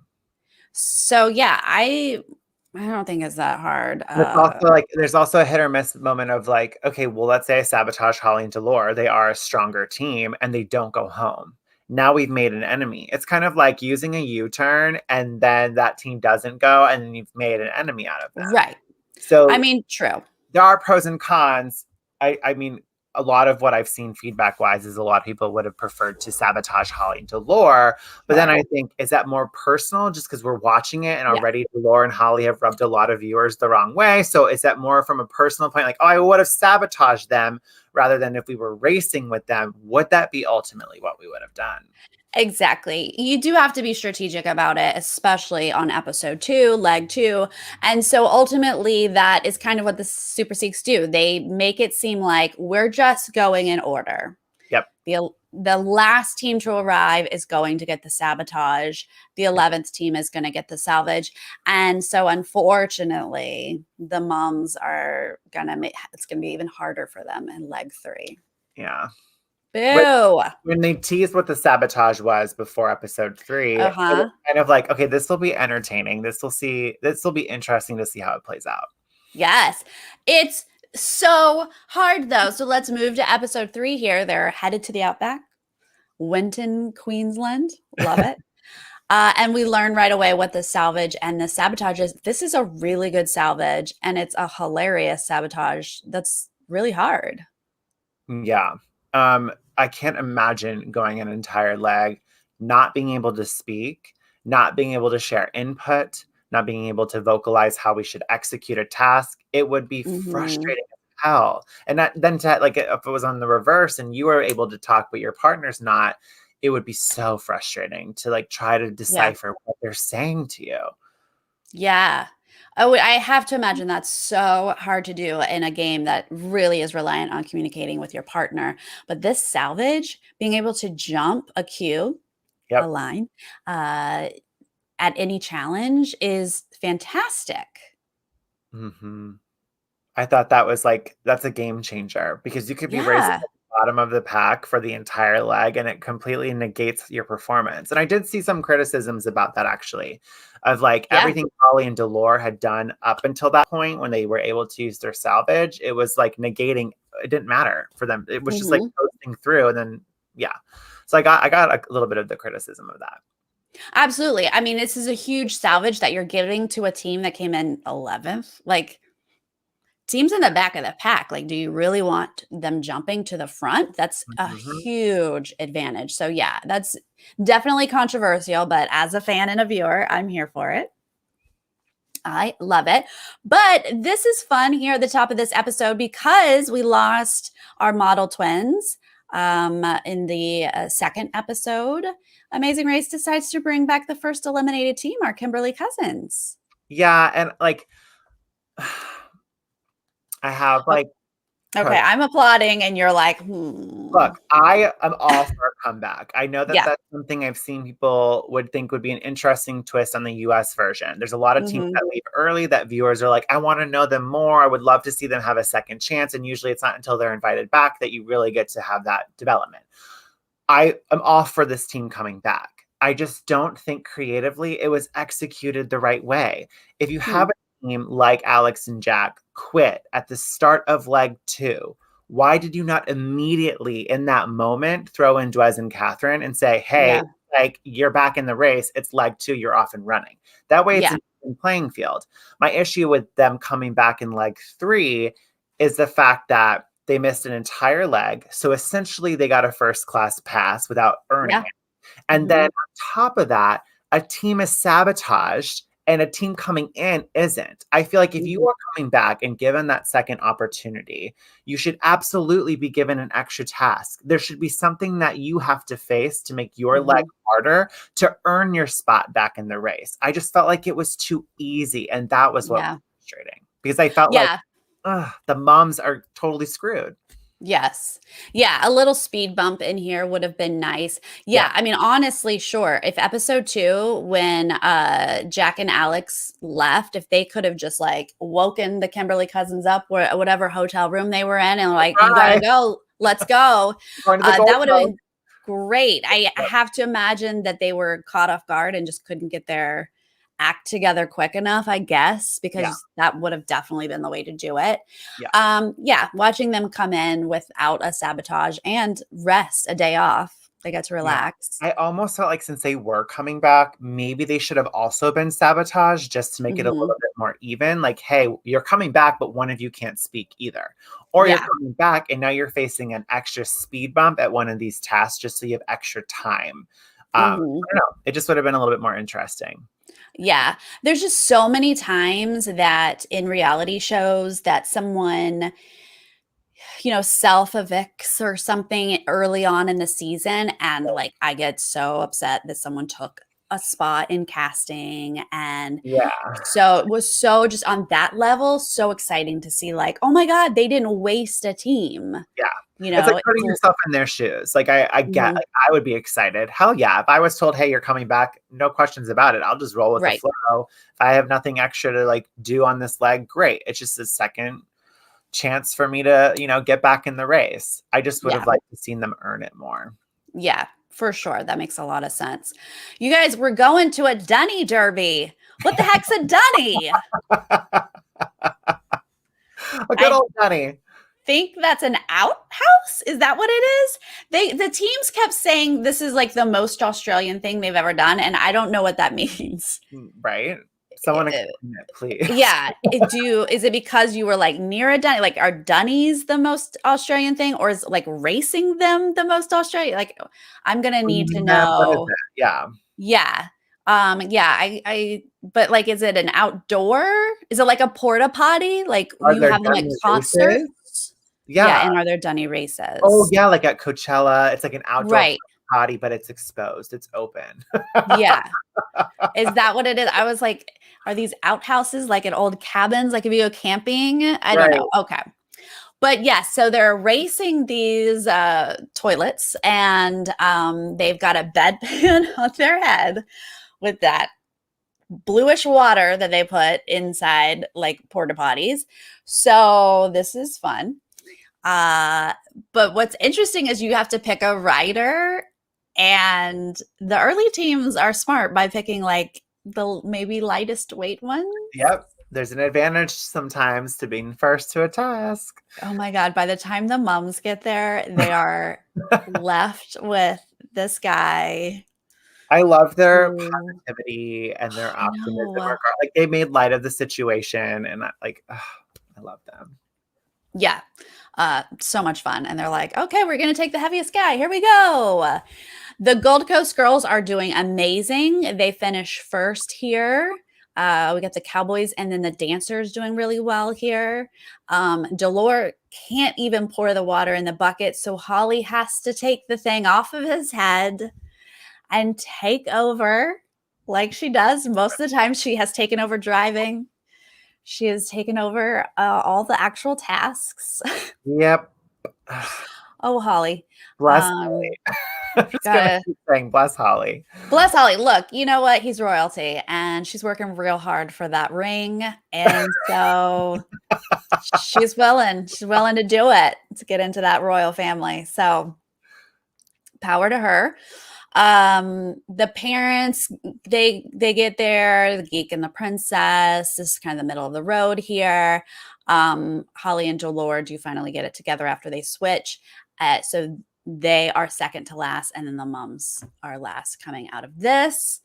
So yeah, I don't think it's that hard. It's also like there's also a hit or miss moment of like, okay, well, let's say I sabotage Holly and Delore. They are a stronger team and they don't go home. Now we've made an enemy. It's kind of like using a U-turn and then that team doesn't go and then you've made an enemy out of that. Right. So I mean, true. There are pros and cons. I mean, a lot of what I've seen feedback wise is a lot of people would have preferred to sabotage Holly and Delore. But then I think, is that more personal just because we're watching it and already Delore and Holly have rubbed a lot of viewers the wrong way? So is that more from a personal point? Like, oh, I would have sabotaged them rather than if we were racing with them, would that be ultimately what we would have done? Exactly. You do have to be strategic about it, especially on episode 2, leg 2. And so ultimately that is kind of what the Super Seeks do. They make it seem like we're just going in order. Yep. The last team to arrive is going to get the sabotage. The 11th team is going to get the salvage. And so unfortunately, the mums are going to make it's going to be even harder for them in leg 3. Yeah. Boo. When they teased what the sabotage was before episode 3, it was kind of like, okay, this will be entertaining. This will be interesting to see how it plays out. Yes. It's so hard though. So let's move to episode 3 here. They're headed to the Outback, Winton, Queensland. Love it. And we learn right away what the salvage and the sabotage is. This is a really good salvage and it's a hilarious sabotage that's really hard. Yeah. I can't imagine going an entire leg, not being able to speak, not being able to share input, not being able to vocalize how we should execute a task. It would be frustrating as hell. And then to like, if it was on the reverse and you were able to talk, but your partner's not, it would be so frustrating to like try to decipher what they're saying to you. Yeah. Oh, I have to imagine that's so hard to do in a game that really is reliant on communicating with your partner. But this salvage, being able to jump a cue, a line, at any challenge is fantastic. Mm-hmm. I thought that was like, that's a game changer because you could be racing at the bottom of the pack for the entire leg and it completely negates your performance. And I did see some criticisms about that actually, of like everything Holly and Delore had done up until that point when they were able to use their salvage, it was like negating, it didn't matter for them. It was just like posting through and then, So I got a little bit of the criticism of that. Absolutely. I mean, this is a huge salvage that you're giving to a team that came in 11th. Like, teams in the back of the pack, like, do you really want them jumping to the front? That's a huge advantage. So yeah, that's definitely controversial, but as a fan and a viewer, I'm here for it. I love it. But this is fun here at the top of this episode because we lost our model twins in the second episode. Amazing Race decides to bring back the first eliminated team, our Kimberly cousins. Yeah, and like I have like okay, I'm applauding and you're like, Look, I am all for a comeback. I know that that's something I've seen people would think would be an interesting twist on the US version. There's a lot of teams that leave early that viewers are like, I want to know them more. I would love to see them have a second chance. And usually it's not until they're invited back that you really get to have that development. I am all for this team coming back. I just don't think creatively it was executed the right way. If you have a team like Alex and Jack quit at the start of leg 2, why did you not immediately in that moment throw in Dwez and Catherine and say, hey, Yeah. like you're back in the race, it's leg 2, you're off and running. That way it's Yeah. an even playing field. My issue with them coming back in leg 3 is the fact that they missed an entire leg. So essentially they got a first class pass without earning Yeah. it. And then on top of that, a team is sabotaged and a team coming in isn't. I feel like if you are coming back and given that second opportunity, you should absolutely be given an extra task. There should be something that you have to face to make your leg harder to earn your spot back in the race. I just felt like it was too easy. And that was what was frustrating because I felt like the moms are totally screwed. Yes. Yeah. A little speed bump in here would have been nice. Yeah. I mean, honestly, sure. If episode 2, when Jack and Alex left, if they could have just like woken the Kimberly cousins up or whatever hotel room they were in and like, you gotta go, let's go. That would have been great. I have to imagine that they were caught off guard and just couldn't get their act together quick enough, I guess, because that would have definitely been the way to do it. Watching them come in without a sabotage and rest a day off. They got to relax. I almost felt like since they were coming back, maybe they should have also been sabotaged just to make it a little bit more even. Like, hey, you're coming back, but one of you can't speak either. Or you're coming back and now you're facing an extra speed bump at one of these tasks just so you have extra time. I don't know. It just would have been a little bit more interesting. Yeah. There's just so many times that in reality shows that someone, you know, self-evicts or something early on in the season. And like, I get so upset that someone took a spot in casting. And so it was so just on that level, so exciting to see like, oh my God, they didn't waste a team. Yeah. You know, it's like putting yourself in their shoes. Like I get, like, I would be excited. Hell yeah. If I was told, hey, you're coming back, no questions about it. I'll just roll with the flow. If I have nothing extra to like do on this leg, great. It's just a second chance for me to, you know, get back in the race. I just would have liked to seen them earn it more. Yeah, for sure. That makes a lot of sense. You guys, we're going to a Dunny Derby. What the heck's a Dunny? A good old Dunny. Think that's an outhouse? Is that what it is? The teams kept saying this is like the most Australian thing they've ever done, and I don't know what that means. Right? Someone explain it, please. Yeah. Is it because you were like near a Dunny? Like, are Dunnies the most Australian thing, or is like racing them the most Australian? Like, I'm gonna need to know. Yeah. But like, is it an outdoor? Is it like a porta potty? Like you have them at concerts? Yeah. And are there Dunny races? Oh yeah, like at Coachella, it's like an outdoor potty, but it's exposed. It's open. Yeah. Is that what it is? I was like, are these outhouses like at old cabins? Like if you go camping? I don't know. Okay. But yes, so they're racing these toilets and they've got a bedpan on their head with that bluish water that they put inside like porta potties. So this is fun. But what's interesting is you have to pick a rider, and the early teams are smart by picking like the maybe lightest weight ones. Yep. There's an advantage sometimes to being first to a task. Oh my God. By the time the moms get there, they are left with this guy. I love their positivity and their optimism. Like they made light of the situation, and I love them. Yeah. So much fun. And they're like, okay, we're going to take the heaviest guy. Here we go. The Gold Coast girls are doing amazing. They finish first here. We got the Cowboys and then the dancers doing really well here. Delore can't even pour the water in the bucket. So Holly has to take the thing off of his head and take over like she does. Most of the time she has taken over driving. She has taken over all the actual tasks. Yep. Oh, Holly. Bless Holly. I'm just gonna keep saying bless Holly. Bless Holly. Look, you know what? He's royalty, and she's working real hard for that ring. And so she's willing to do it to get into that royal family. So power to her. The parents, they get there, the geek and the princess. This is kind of the middle of the road here. Holly and Dolores do finally get it together after they switch. So they are second to last, and then the mums are last coming out of this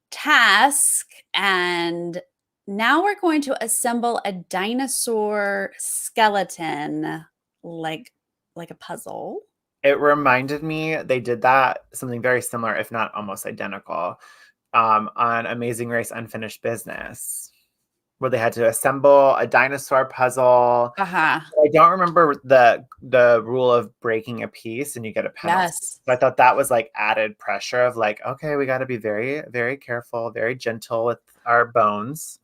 task. And now we're going to assemble a dinosaur skeleton like a puzzle. It reminded me, they did that, something very similar, if not almost identical, on Amazing Race Unfinished Business, where they had to assemble a dinosaur puzzle. Uh-huh. I don't remember the rule of breaking a piece and you get a penalty. Yes. But I thought that was like added pressure of like, okay, we got to be very, very careful, very gentle with our bones.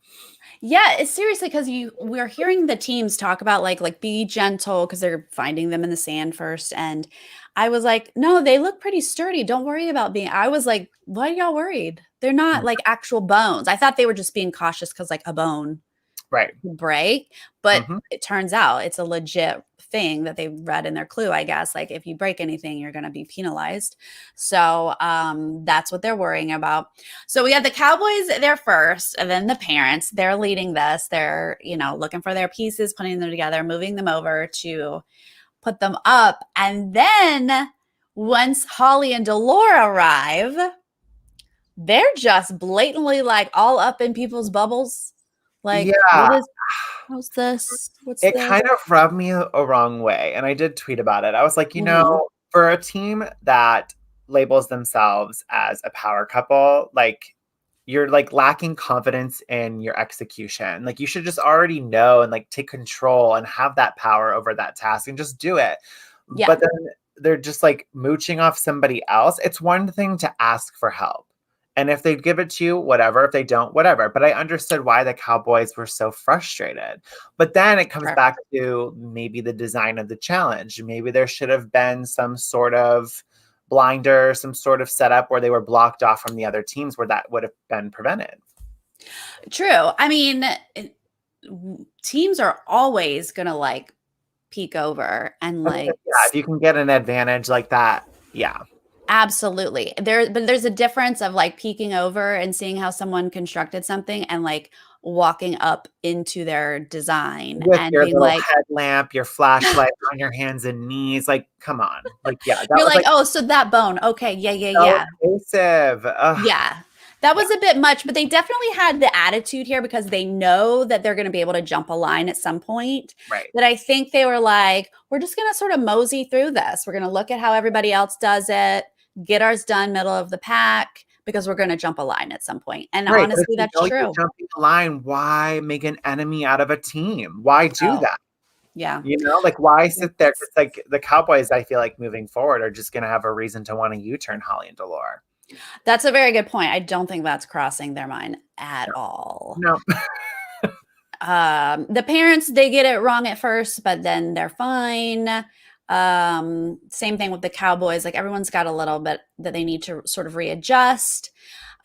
Yeah, it's seriously, because we're hearing the teams talk about like be gentle, because they're finding them in the sand first. And I was like, no, they look pretty sturdy. Don't worry about being. I was like, why are y'all worried? They're not like actual bones. I thought they were just being cautious because like a bone Right. break, but it turns out it's a legit thing that they read in their clue, I guess. Like, if you break anything, you're going to be penalized. So that's what they're worrying about. So we have the Cowboys there first, and then the parents. They're leading this. They're, looking for their pieces, putting them together, moving them over to put them up. And then once Holly and Dolores arrive, they're just blatantly like all up in people's bubbles. Like, yeah. What's this? What's it this? kind of rubbed me a wrong way. And I did tweet about it. I was like, for a team that labels themselves as a power couple, like, you're like lacking confidence in your execution. Like, you should just already know and like take control and have that power over that task and just do it. Yeah. But then they're just like mooching off somebody else. It's one thing to ask for help. And if they give it to you, whatever. If they don't, whatever. But I understood why the Cowboys were so frustrated. But then it comes back to maybe the design of the challenge. Maybe there should have been some sort of blinder, some sort of setup where they were blocked off from the other teams where that would have been prevented. True. I mean, teams are always going to like peek over and like. Yeah, if you can get an advantage like that, yeah. Absolutely. But there's a difference of like peeking over and seeing how someone constructed something and like walking up into their design with and your being little like headlamp, your flashlight on your hands and knees. Like, come on. Like, yeah. You're like, oh, so that bone. Okay. Yeah. Invasive. Yeah. That was a bit much, but they definitely had the attitude here because they know that they're going to be able to jump a line at some point. Right. But I think they were like, we're just going to sort of mosey through this. We're going to look at how everybody else does it, get ours done middle of the pack, because we're going to jump a line at some point. And honestly, that's true. Jumping a line, why make an enemy out of a team? Why do that? Yeah. Like, why sit there? It's like the Cowboys, I feel like moving forward are just going to have a reason to want to U-turn Holly and Dolores. That's a very good point. I don't think that's crossing their mind at all. No. The parents, they get it wrong at first, but then they're fine. Same thing with the Cowboys. Like, everyone's got a little bit that they need to sort of readjust.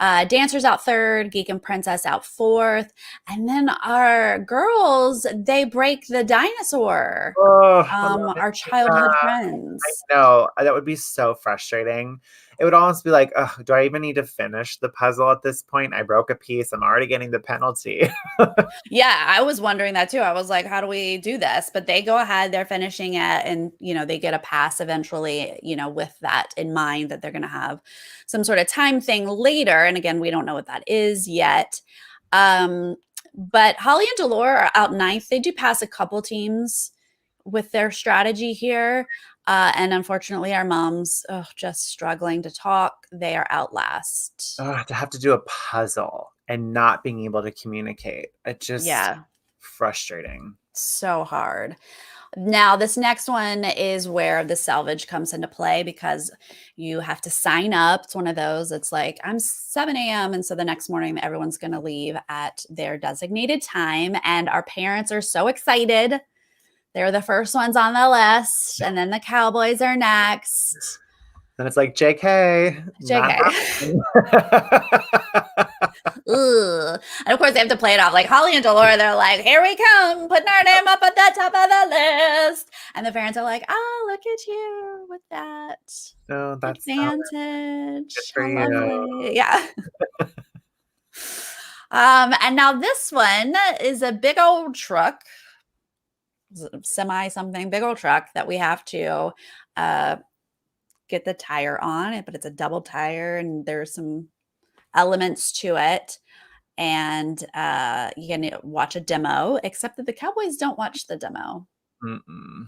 Dancers out third, Geek and Princess out fourth. And then our girls, they break the dinosaur. Our childhood friends. I know. That would be so frustrating. It would almost be like, do I even need to finish the puzzle at this point? I broke a piece. I'm already getting the penalty. Yeah, I was wondering that too. I was like, how do we do this? But they go ahead, they're finishing it, and they get a pass eventually, with that in mind, that they're going to have some sort of time thing later. And again, we don't know what that is yet. But Holly and Dolores are out ninth. They do pass a couple teams with their strategy here. And unfortunately, our moms, just struggling to talk. They are out last. To have to do a puzzle and not being able to communicate. It just frustrating. So hard. Now, this next one is where the salvage comes into play, because you have to sign up. It's one of those. It's like, I'm 7 a.m. And so the next morning, everyone's going to leave at their designated time. And our parents are so excited. They're the first ones on the list, and then the Cowboys are next. Then it's like, JK. Ugh. And of course, they have to play it off like Holly and Dolores. They're like, here we come, putting our name up at the top of the list. And the parents are like, oh, look at you. with that. No, that's so good Advantage. for How you. lovely. Yeah. And now this one is a big old truck, semi something, big old truck that we have to uh, get the tire on it, but it's a double tire and there's some elements to it. And you can watch a demo, except that the Cowboys don't watch the demo. Mm-mm.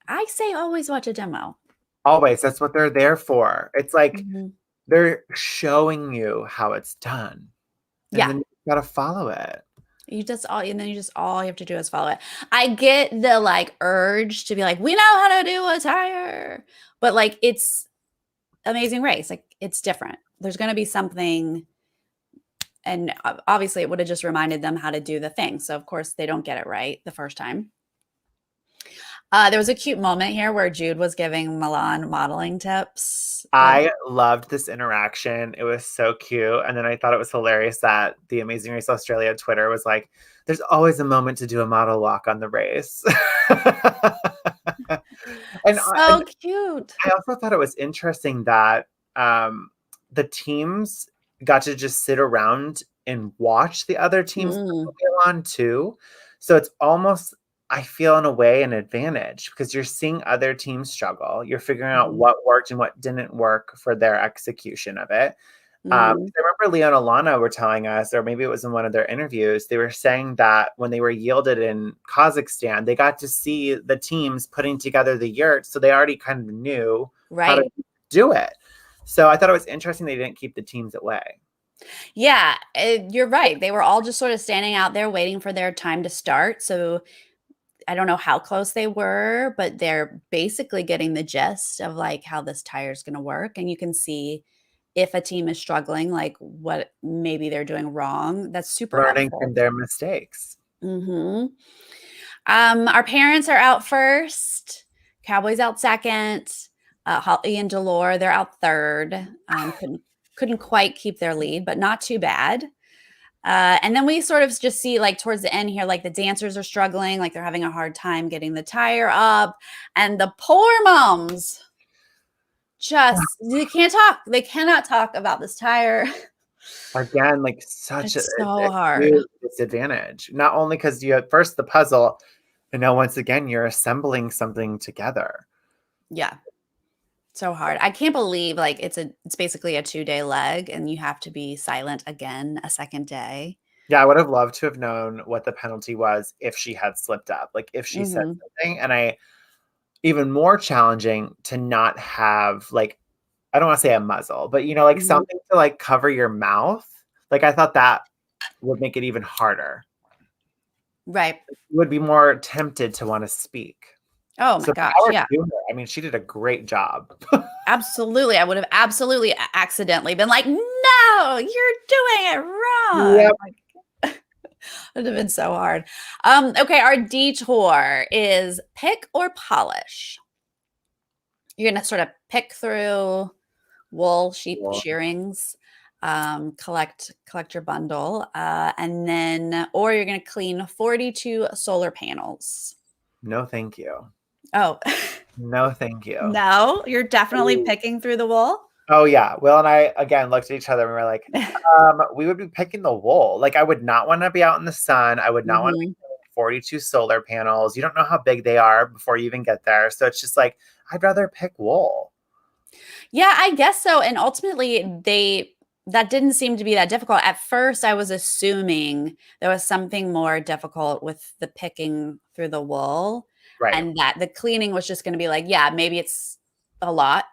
I say always watch a demo. Always, that's what they're there for. It's like Mhm. they're showing you how it's done, and Yeah. then you gotta follow it. You just all and then you just all you have to do is follow it. I get the like urge to be like, we know how to do a tire, but like it's Amazing Race. Like it's different. There's going to be something, and obviously it would have just reminded them how to do the thing. So of course they don't get it right the first time. There was a cute moment here where Jude was giving Milan modeling tips. I loved this interaction. It was so cute. And then I thought it was hilarious that the Amazing Race Australia Twitter was like, there's always a moment to do a model walk on the race. and So cute. I also thought it was interesting that the teams got to just sit around and watch the other teams Mm, on too. So it's almost, I feel in a way, an advantage because you're seeing other teams struggle. You're figuring out mhm, what worked and what didn't work for their execution of it. I mhm. remember Leon and Alana were telling us, or maybe it was in one of their interviews, they were saying that when they were yielded in Kazakhstan, they got to see the teams putting together the yurt, so they already kind of knew how to Right. do it. So I thought it was interesting they didn't keep the teams at way. Yeah, you're right. They were all just sort of standing out there waiting for their time to start. So I don't know how close they were, but they're basically getting the gist of like how this tire is going to work. And you can see if a team is struggling, like what maybe they're doing wrong. That's super Learning helpful. from their mistakes. Hmm. Our parents are out first, Cowboys out second. Holly and Delore, they're out third. Couldn't quite keep their lead, but not too bad. And then we sort of just see like towards the end here, like the dancers are struggling, like they're having a hard time getting the tire up. And the poor moms just they can't talk. They cannot talk about this tire. Again, like such It's a so hard. huge disadvantage. Not only because you had first the puzzle, and now once again you're assembling something together. Yeah. So hard. I can't believe like it's basically a 2-day leg and you have to be silent again a second day. Yeah, I would have loved to have known what the penalty was if she had slipped up, like if she said Hmm. something. And I even more challenging to not have like I don't want to say a muzzle, but like Hmm. something to like cover your mouth. Like I thought that would make it even harder. Right. You would be more tempted to want to speak. Oh my So gosh. power Yeah. to her. I mean, she did a great job. Absolutely. I would have absolutely accidentally been like, no, you're doing it wrong. Yep. Like, it would have been so hard. Okay, our detour is pick or polish. You're gonna sort of pick through wool, sheep Well, shearings, collect your bundle, and then or you're gonna clean 42 solar panels. no, thank you. Oh, No, thank you. no, you're definitely Ooh. picking through the wool. Oh yeah. Will and I again looked at each other and we were like, we would be picking the wool. Like I would not want to be out in the sun. I would not want to be Hmm. doing 42 solar panels. You don't know how big they are before you even get there. So it's just like, I'd rather pick wool. Yeah, I guess so. And ultimately, that didn't seem to be that difficult. At first, I was assuming there was something more difficult with the picking through the wool, Right. and that the cleaning was just going to be like, yeah, maybe it's a lot,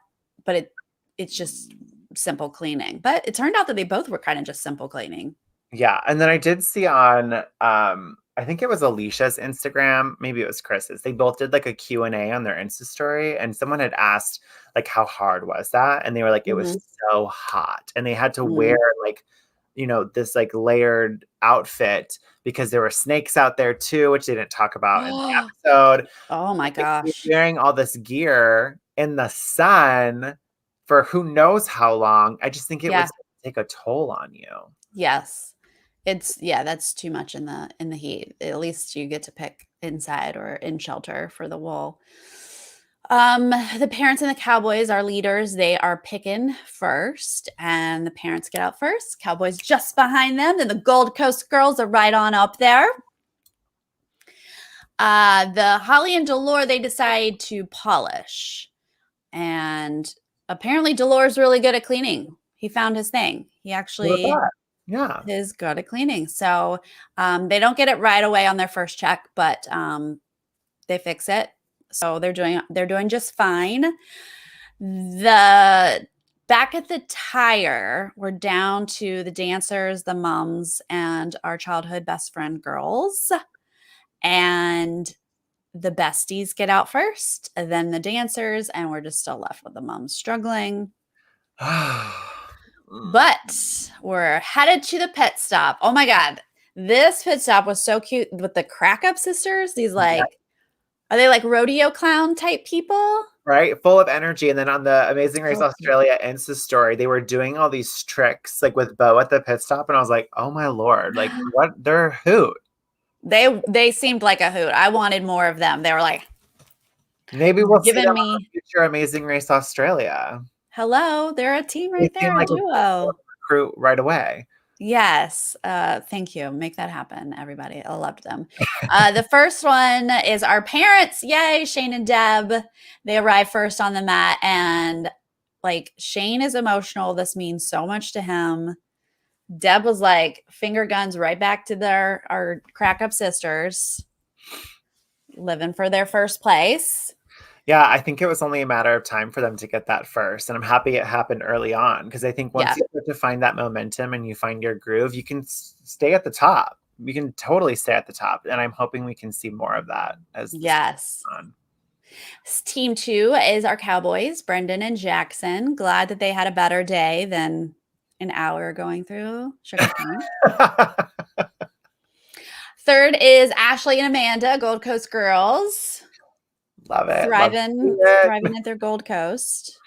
but it's just simple cleaning. But it turned out that they both were kind of just simple cleaning. Yeah. And then I did see on I think it was Alicia's Instagram, maybe it was Chris's. They both did like a Q&A on their Insta story and someone had asked like how hard was that? And they were like it was Hmm. so hot and they had to wear Mm. like this like layered outfit because there were snakes out there too, which they didn't talk about in the episode. Oh my Like, you're gosh. wearing all this gear in the sun for who knows how long. I just think it would Yeah. take a toll on you. Yes. Yeah, that's too much in the heat. At least you get to pick inside or in shelter for the wool. The parents and the Cowboys are leaders. They are picking first, and the parents get out first. Cowboys just behind them. Then the Gold Coast girls are right on up there. The Holly and Delore, they decide to polish. And apparently Delore's really good at cleaning. He found his thing. He actually is good at cleaning. So they don't get it right away on their first check, but they fix it. So they're doing just fine. The back at the tire, we're down to the dancers, the mums, and our childhood best friend girls. And the besties get out first, and then the dancers, and we're just still left with the mums struggling. But we're headed to the pit stop. Oh my God. This pit stop was so cute with the Crack Up sisters. These are they like rodeo clown type people? Right? Full of energy. And then on the Amazing Race Australia Insta story, they were doing all these tricks like with Bo at the pit stop. And I was like, oh my Lord, like what? They're a hoot. They seemed like a hoot. I wanted more of them. They were like, maybe we'll see them on the future Amazing Race Australia. Hello, they're a team right there, a duo. Recruit right away. Yes. Thank you. Make that happen, everybody. I loved them. The first one is our parents. Yay, Shane and Deb. They arrive first on the mat, and like Shane is emotional. This means so much to him. Deb was like finger guns right back to our Crack Up sisters, living for their first place. Yeah, I think it was only a matter of time for them to get that first. And I'm happy it happened early on, because I think once you start to find that momentum and you find your groove, you can stay at the top. You can totally stay at the top. And I'm hoping we can see more of that as yes. Team 2 is our Cowboys, Brendan and Jackson. Glad that they had a better day than an hour going through Sugar Cane. Third is Ashley and Amanda, Gold Coast girls. Love it. Thriving at their Gold Coast.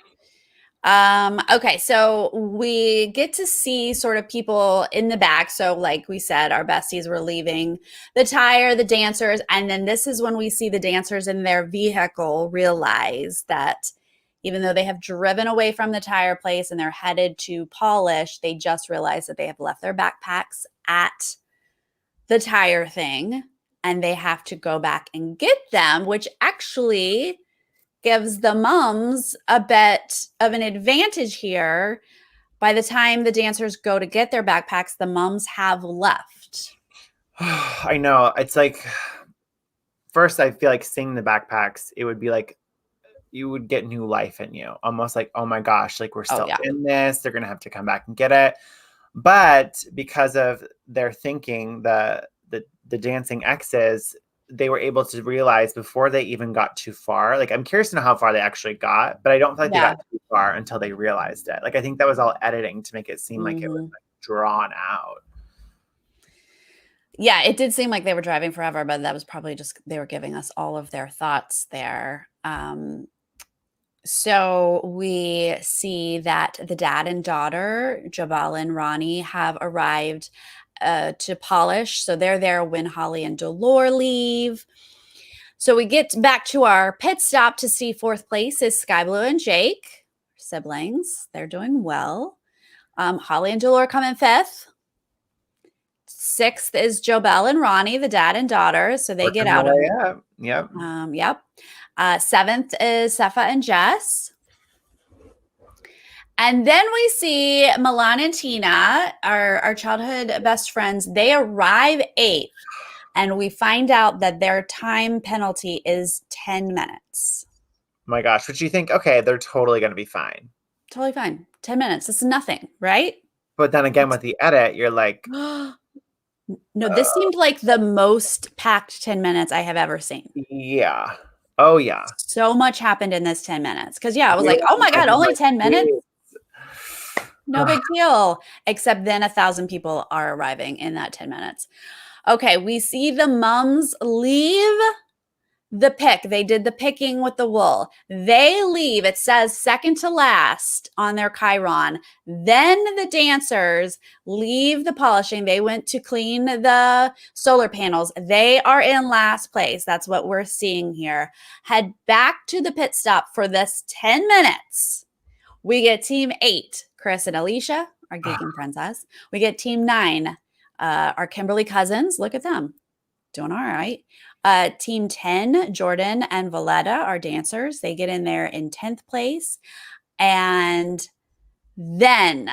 Okay, so we get to see sort of people in the back. So like we said, our besties were leaving the tire, the dancers, and then this is when we see the dancers in their vehicle realize that even though they have driven away from the tire place and they're headed to polish, they just realized that they have left their backpacks at the tire thing. And they have to go back and get them, which actually gives the mums a bit of an advantage here. By the time the dancers go to get their backpacks, the mums have left. I know. It's like, first, I feel like seeing the backpacks, it would be like, you would get new life in you. Almost like, oh my gosh, like we're still in this. They're going to have to come back and get it. But because of their thinking, the dancing exes, they were able to realize before they even got too far. Like, I'm curious to know how far they actually got, but I don't feel like they got too far until they realized it. Like, I think that was all editing to make it seem like it was like drawn out. Yeah, it did seem like they were driving forever, but that was probably just they were giving us all of their thoughts there. So we see that the dad and daughter, Jabal and Ronnie, have arrived to polish. So they're there when Holly and Delore leave. So we get back to our pit stop to see fourth place is Sky Blue and Jake, siblings. They're doing well. Holly and Delore come in fifth. Sixth is Jobel and Ronnie, the dad and daughter. So they get out of it. Yep. Seventh is Sepha and Jess. And then we see Milan and Tina, our childhood best friends. They arrive eighth, and we find out that their time penalty is 10 minutes. My gosh, what do you think? Okay, they're totally going to be fine. Totally fine. 10 minutes. It's nothing, right? But then again, with the edit, you're like... No, this seemed like the most packed 10 minutes I have ever seen. Yeah. Oh, yeah. So much happened in this 10 minutes. Because, I was like, oh my God, only 10 minutes? No big deal. Except then 1,000 people are arriving in that 10 minutes. Okay, we see the mums leave the pick. They did the picking with the wool. They leave. It says second to last on their chyron. Then the dancers leave the polishing. They went to clean the solar panels. They are in last place. That's what we're seeing here. Head back to the pit stop for this 10 minutes. We get team 8, Chris and Alicia, our geek and princess. We get team 9, our Kimberly cousins. Look at them. Doing all right. Team 10, Jordan and Valletta, our dancers. They get in there in 10th place. And then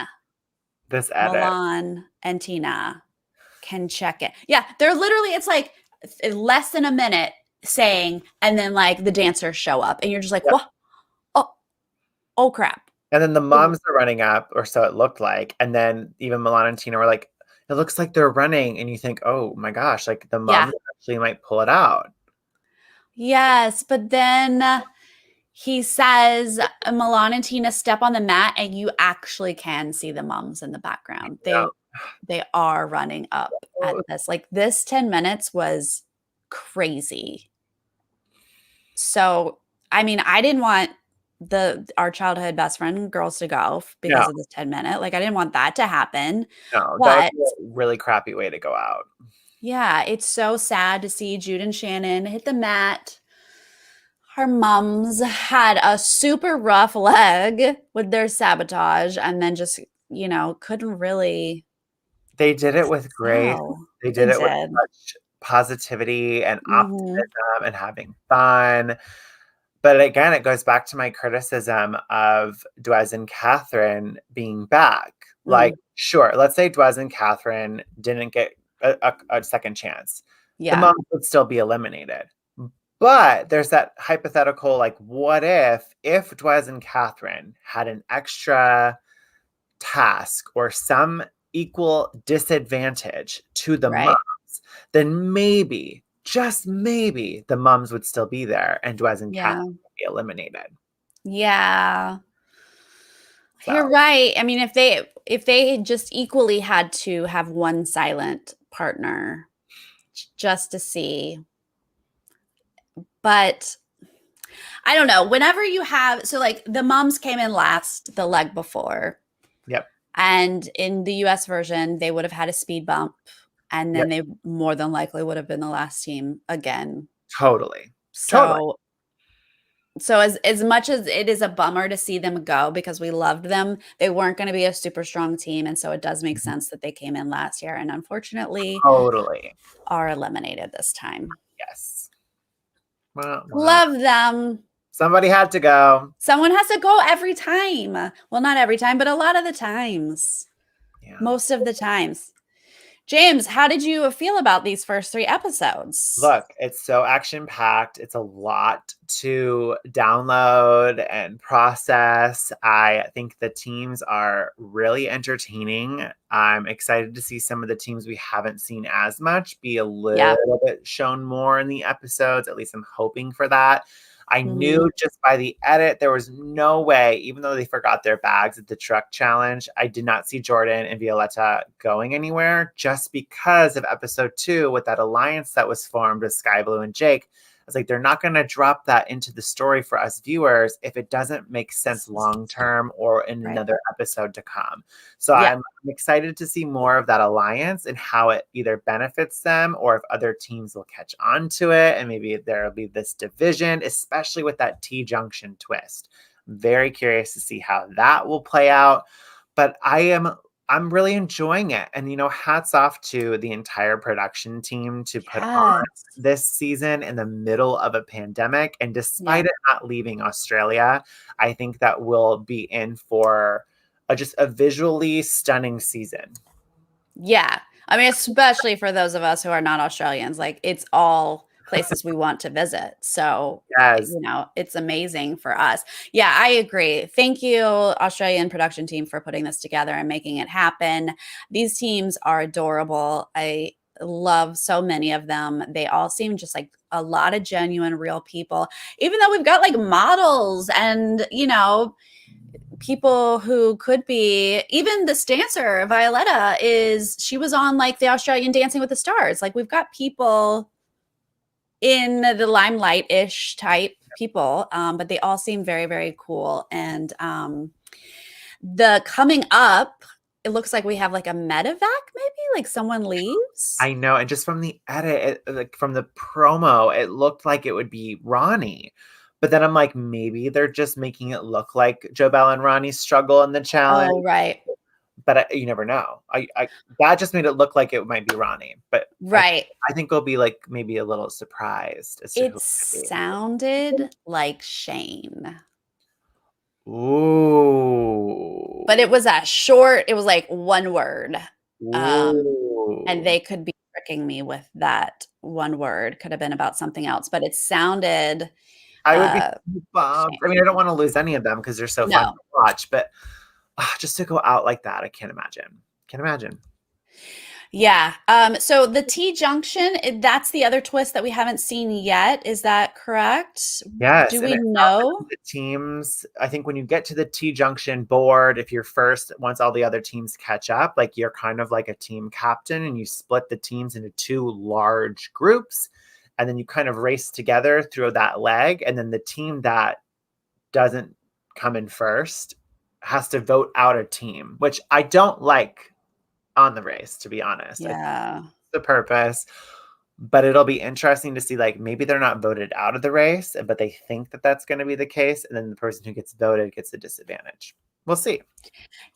This edit. Milan and Tina can check it. Yeah, they're literally, it's like less than a minute saying, and then like the dancers show up. And you're just like, Yep. what? Oh, crap. And then the moms are running up, or so it looked like. And then even Milan and Tina were like, it looks like they're running. And you think, oh my gosh, like the moms actually might pull it out. Yes, but then he says Milan and Tina step on the mat and you actually can see the moms in the background. They are running up at this. Like this 10 minutes was crazy. So, I mean, I didn't want our childhood best friend girls to go because of this 10-minute. Like I didn't want that to happen. No, that would be a really crappy way to go out. Yeah, it's so sad to see Jude and Shannon hit the mat. Her moms had a super rough leg with their sabotage and then just, couldn't really. They did it with grace. They did it with such positivity and optimism and having fun. But again, it goes back to my criticism of Dwez and Catherine being back. Like, sure, let's say Dwez and Catherine didn't get a second chance. Yeah. The moms would still be eliminated. But there's that hypothetical, like, what if Dwez and Catherine had an extra task or some equal disadvantage to the moms, then maybe, just maybe, the moms would still be there and Dwez and Catherine would be eliminated. Yeah. So. You're right. I mean, if they just equally had to have one silent partner just to see. But I don't know. Whenever you have, so like the moms came in last the leg before. Yep. And in the US version, they would have had a speed bump. And then they more than likely would have been the last team again. Totally. So as much as it is a bummer to see them go because we loved them, they weren't going to be a super strong team. And so it does make sense that they came in last year and unfortunately are eliminated this time. Yes. Well, love them. Somebody had to go. Someone has to go every time. Well, not every time, but a lot of the times. Yeah. Most of the times. James, how did you feel about these first 3 episodes? Look, it's so action-packed. It's a lot to download and process. I think the teams are really entertaining. I'm excited to see some of the teams we haven't seen as much be a little bit shown more in the episodes. At least I'm hoping for that. I knew just by the edit, there was no way, even though they forgot their bags at the truck challenge, I did not see Jordan and Violetta going anywhere just because of episode 2 with that alliance that was formed with Sky Blue and Jake. I was like, they're not going to drop that into the story for us viewers if it doesn't make sense long-term or in another episode to come. So I'm excited to see more of that alliance and how it either benefits them or if other teams will catch on to it. And maybe there'll be this division, especially with that T-Junction twist. I'm very curious to see how that will play out. But I'm really enjoying it. And, hats off to the entire production team to put on this season in the middle of a pandemic. And despite it not leaving Australia, I think that we'll be in for just a visually stunning season. Yeah. I mean, especially for those of us who are not Australians, like it's all places we want to visit. So, it's amazing for us. Yeah, I agree. Thank you, Australian production team, for putting this together and making it happen. These teams are adorable. I love so many of them. They all seem just like a lot of genuine, real people, even though we've got like models and, people who could be, even this dancer, Violetta, she was on like the Australian Dancing with the Stars. Like we've got people in the limelight-ish type people, but they all seem very, very cool. And the coming up, it looks like we have like a medevac, maybe like someone leaves. I know, and just from the edit, like from the promo, it looked like it would be Ronnie. But then I'm like, maybe they're just making it look like Jobel and Ronnie's struggle in the challenge. Oh, right. But you never know. I that just made it look like it might be Ronnie. But Right. I think we'll be like maybe a little surprised as to who It it could be. sounded like Shane. Ooh. But it was it was like one word. And Ooh. they could be tricking me with that one word. Could have been about something else, but it sounded I would be bummed. I Shane. mean, I don't want to lose any of them because they're so fun to No. watch, but just to go out like that, I can't imagine. Can't imagine. Yeah. So the T junction, that's the other twist that we haven't seen yet. Is that correct? Yes, Do and we it sounds like know? the teams, I think when you get to the T junction board, if you're first, once all the other teams catch up, like you're kind of like a team captain and you split the teams into two large groups and then you kind of race together through that leg. And then the team that doesn't come in first has to vote out a team, which I don't like on the race, to be honest. I think Yeah. the purpose. But it'll be interesting to see, like, maybe they're not voted out of the race, but they think that that's going to be the case. And then the person who gets voted gets the disadvantage. We'll see.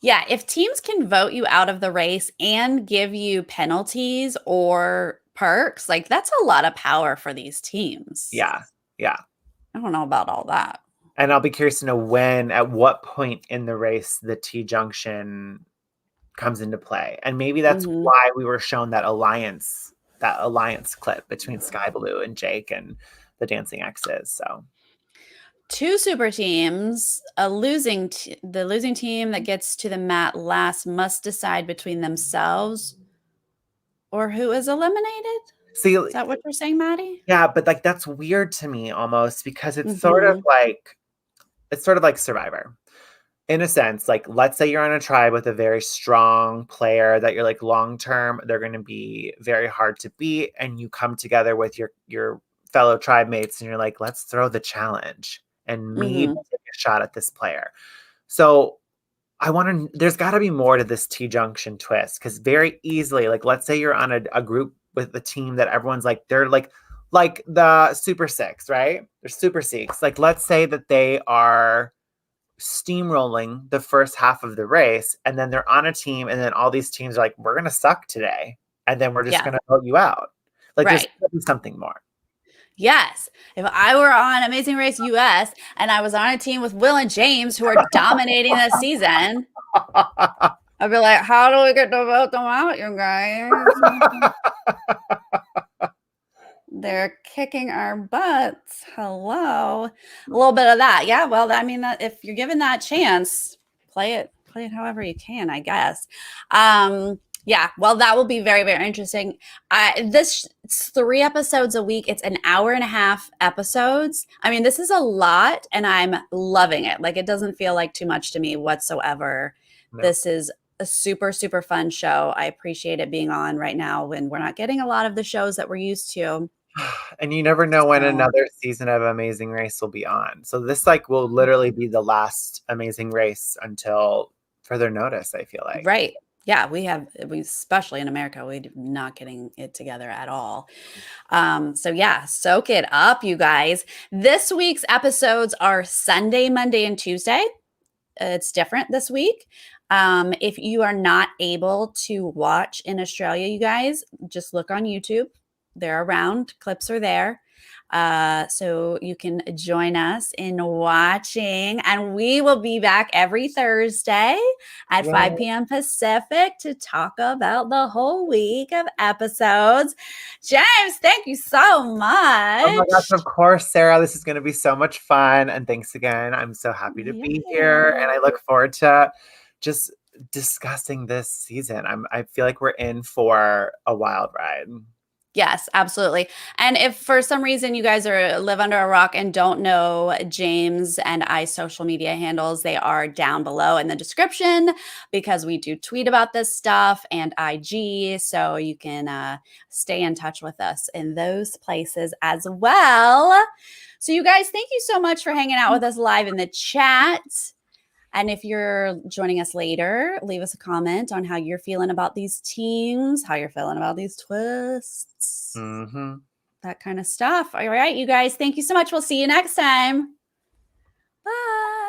Yeah. If teams can vote you out of the race and give you penalties or perks, like that's a lot of power for these teams. Yeah. Yeah. I don't know about all that. And I'll be curious to know at what point in the race, the T junction comes into play. And maybe that's why we were shown that alliance clip between Sky Blue and Jake and the Dancing X's. So Two super teams, the losing team that gets to the mat last must decide between themselves or who is eliminated. see, Is that what you're saying, Maddie? yeah, but like that's weird to me almost because it's Mm-hmm. sort of like Survivor. In a sense, like let's say you're on a tribe with a very strong player that you're like long term, they're going to be very hard to beat, and you come together with your fellow tribe mates, and you're like, let's throw the challenge and maybe Mm-hmm. take a shot at this player. So there's got to be more to this T junction twist because very easily, like let's say you're on a group with a team that everyone's like they're like the Super Six, right? They're Super Six. Like let's say that they are steamrolling the first half of the race and then they're on a team and then all these teams are like, we're gonna suck today and then we're just gonna vote you out. Like there's Right. gotta be something more. Yes. If I were on Amazing Race US and I was on a team with Will and James who are dominating the season, I'd be like, how do we get to vote them out, you guys? They're kicking our butts. Hello. A little bit of that. Yeah. Well, I mean, that if you're given that chance, play it however you can, I guess. Yeah. Well, that will be very, very interesting. It's 3 episodes a week. It's an hour and a half episodes. I mean, this is a lot and I'm loving it. Like, it doesn't feel like too much to me whatsoever. No. This is a super, super fun show. I appreciate it being on right now when we're not getting a lot of the shows that we're used to. And you never know when another season of Amazing Race will be on. So this like will literally be the last Amazing Race until further notice, I feel like. Right. Yeah, we especially in America, we're not getting it together at all. So yeah, soak it up, you guys. This week's episodes are Sunday, Monday, and Tuesday. It's different this week. If you are not able to watch in Australia, you guys, just look on YouTube. They're around. Clips are there. So you can join us in watching. And we will be back every Thursday at 5 p.m. Pacific to talk about the whole week of episodes. James, thank you so much. Oh my gosh, of course, Sarah. This is going to be so much fun. And thanks again. I'm so happy to be here. And I look forward to just discussing this season. I feel like we're in for a wild ride. Yes, absolutely. And if for some reason you guys live under a rock and don't know James and I's social media handles, they are down below in the description because we do tweet about this stuff and IG. So you can stay in touch with us in those places as well. So you guys, thank you so much for hanging out with us live in the chat. And if you're joining us later, leave us a comment on how you're feeling about these teams, how you're feeling about these twists, that kind of stuff. All right, you guys, thank you so much. We'll see you next time. Bye.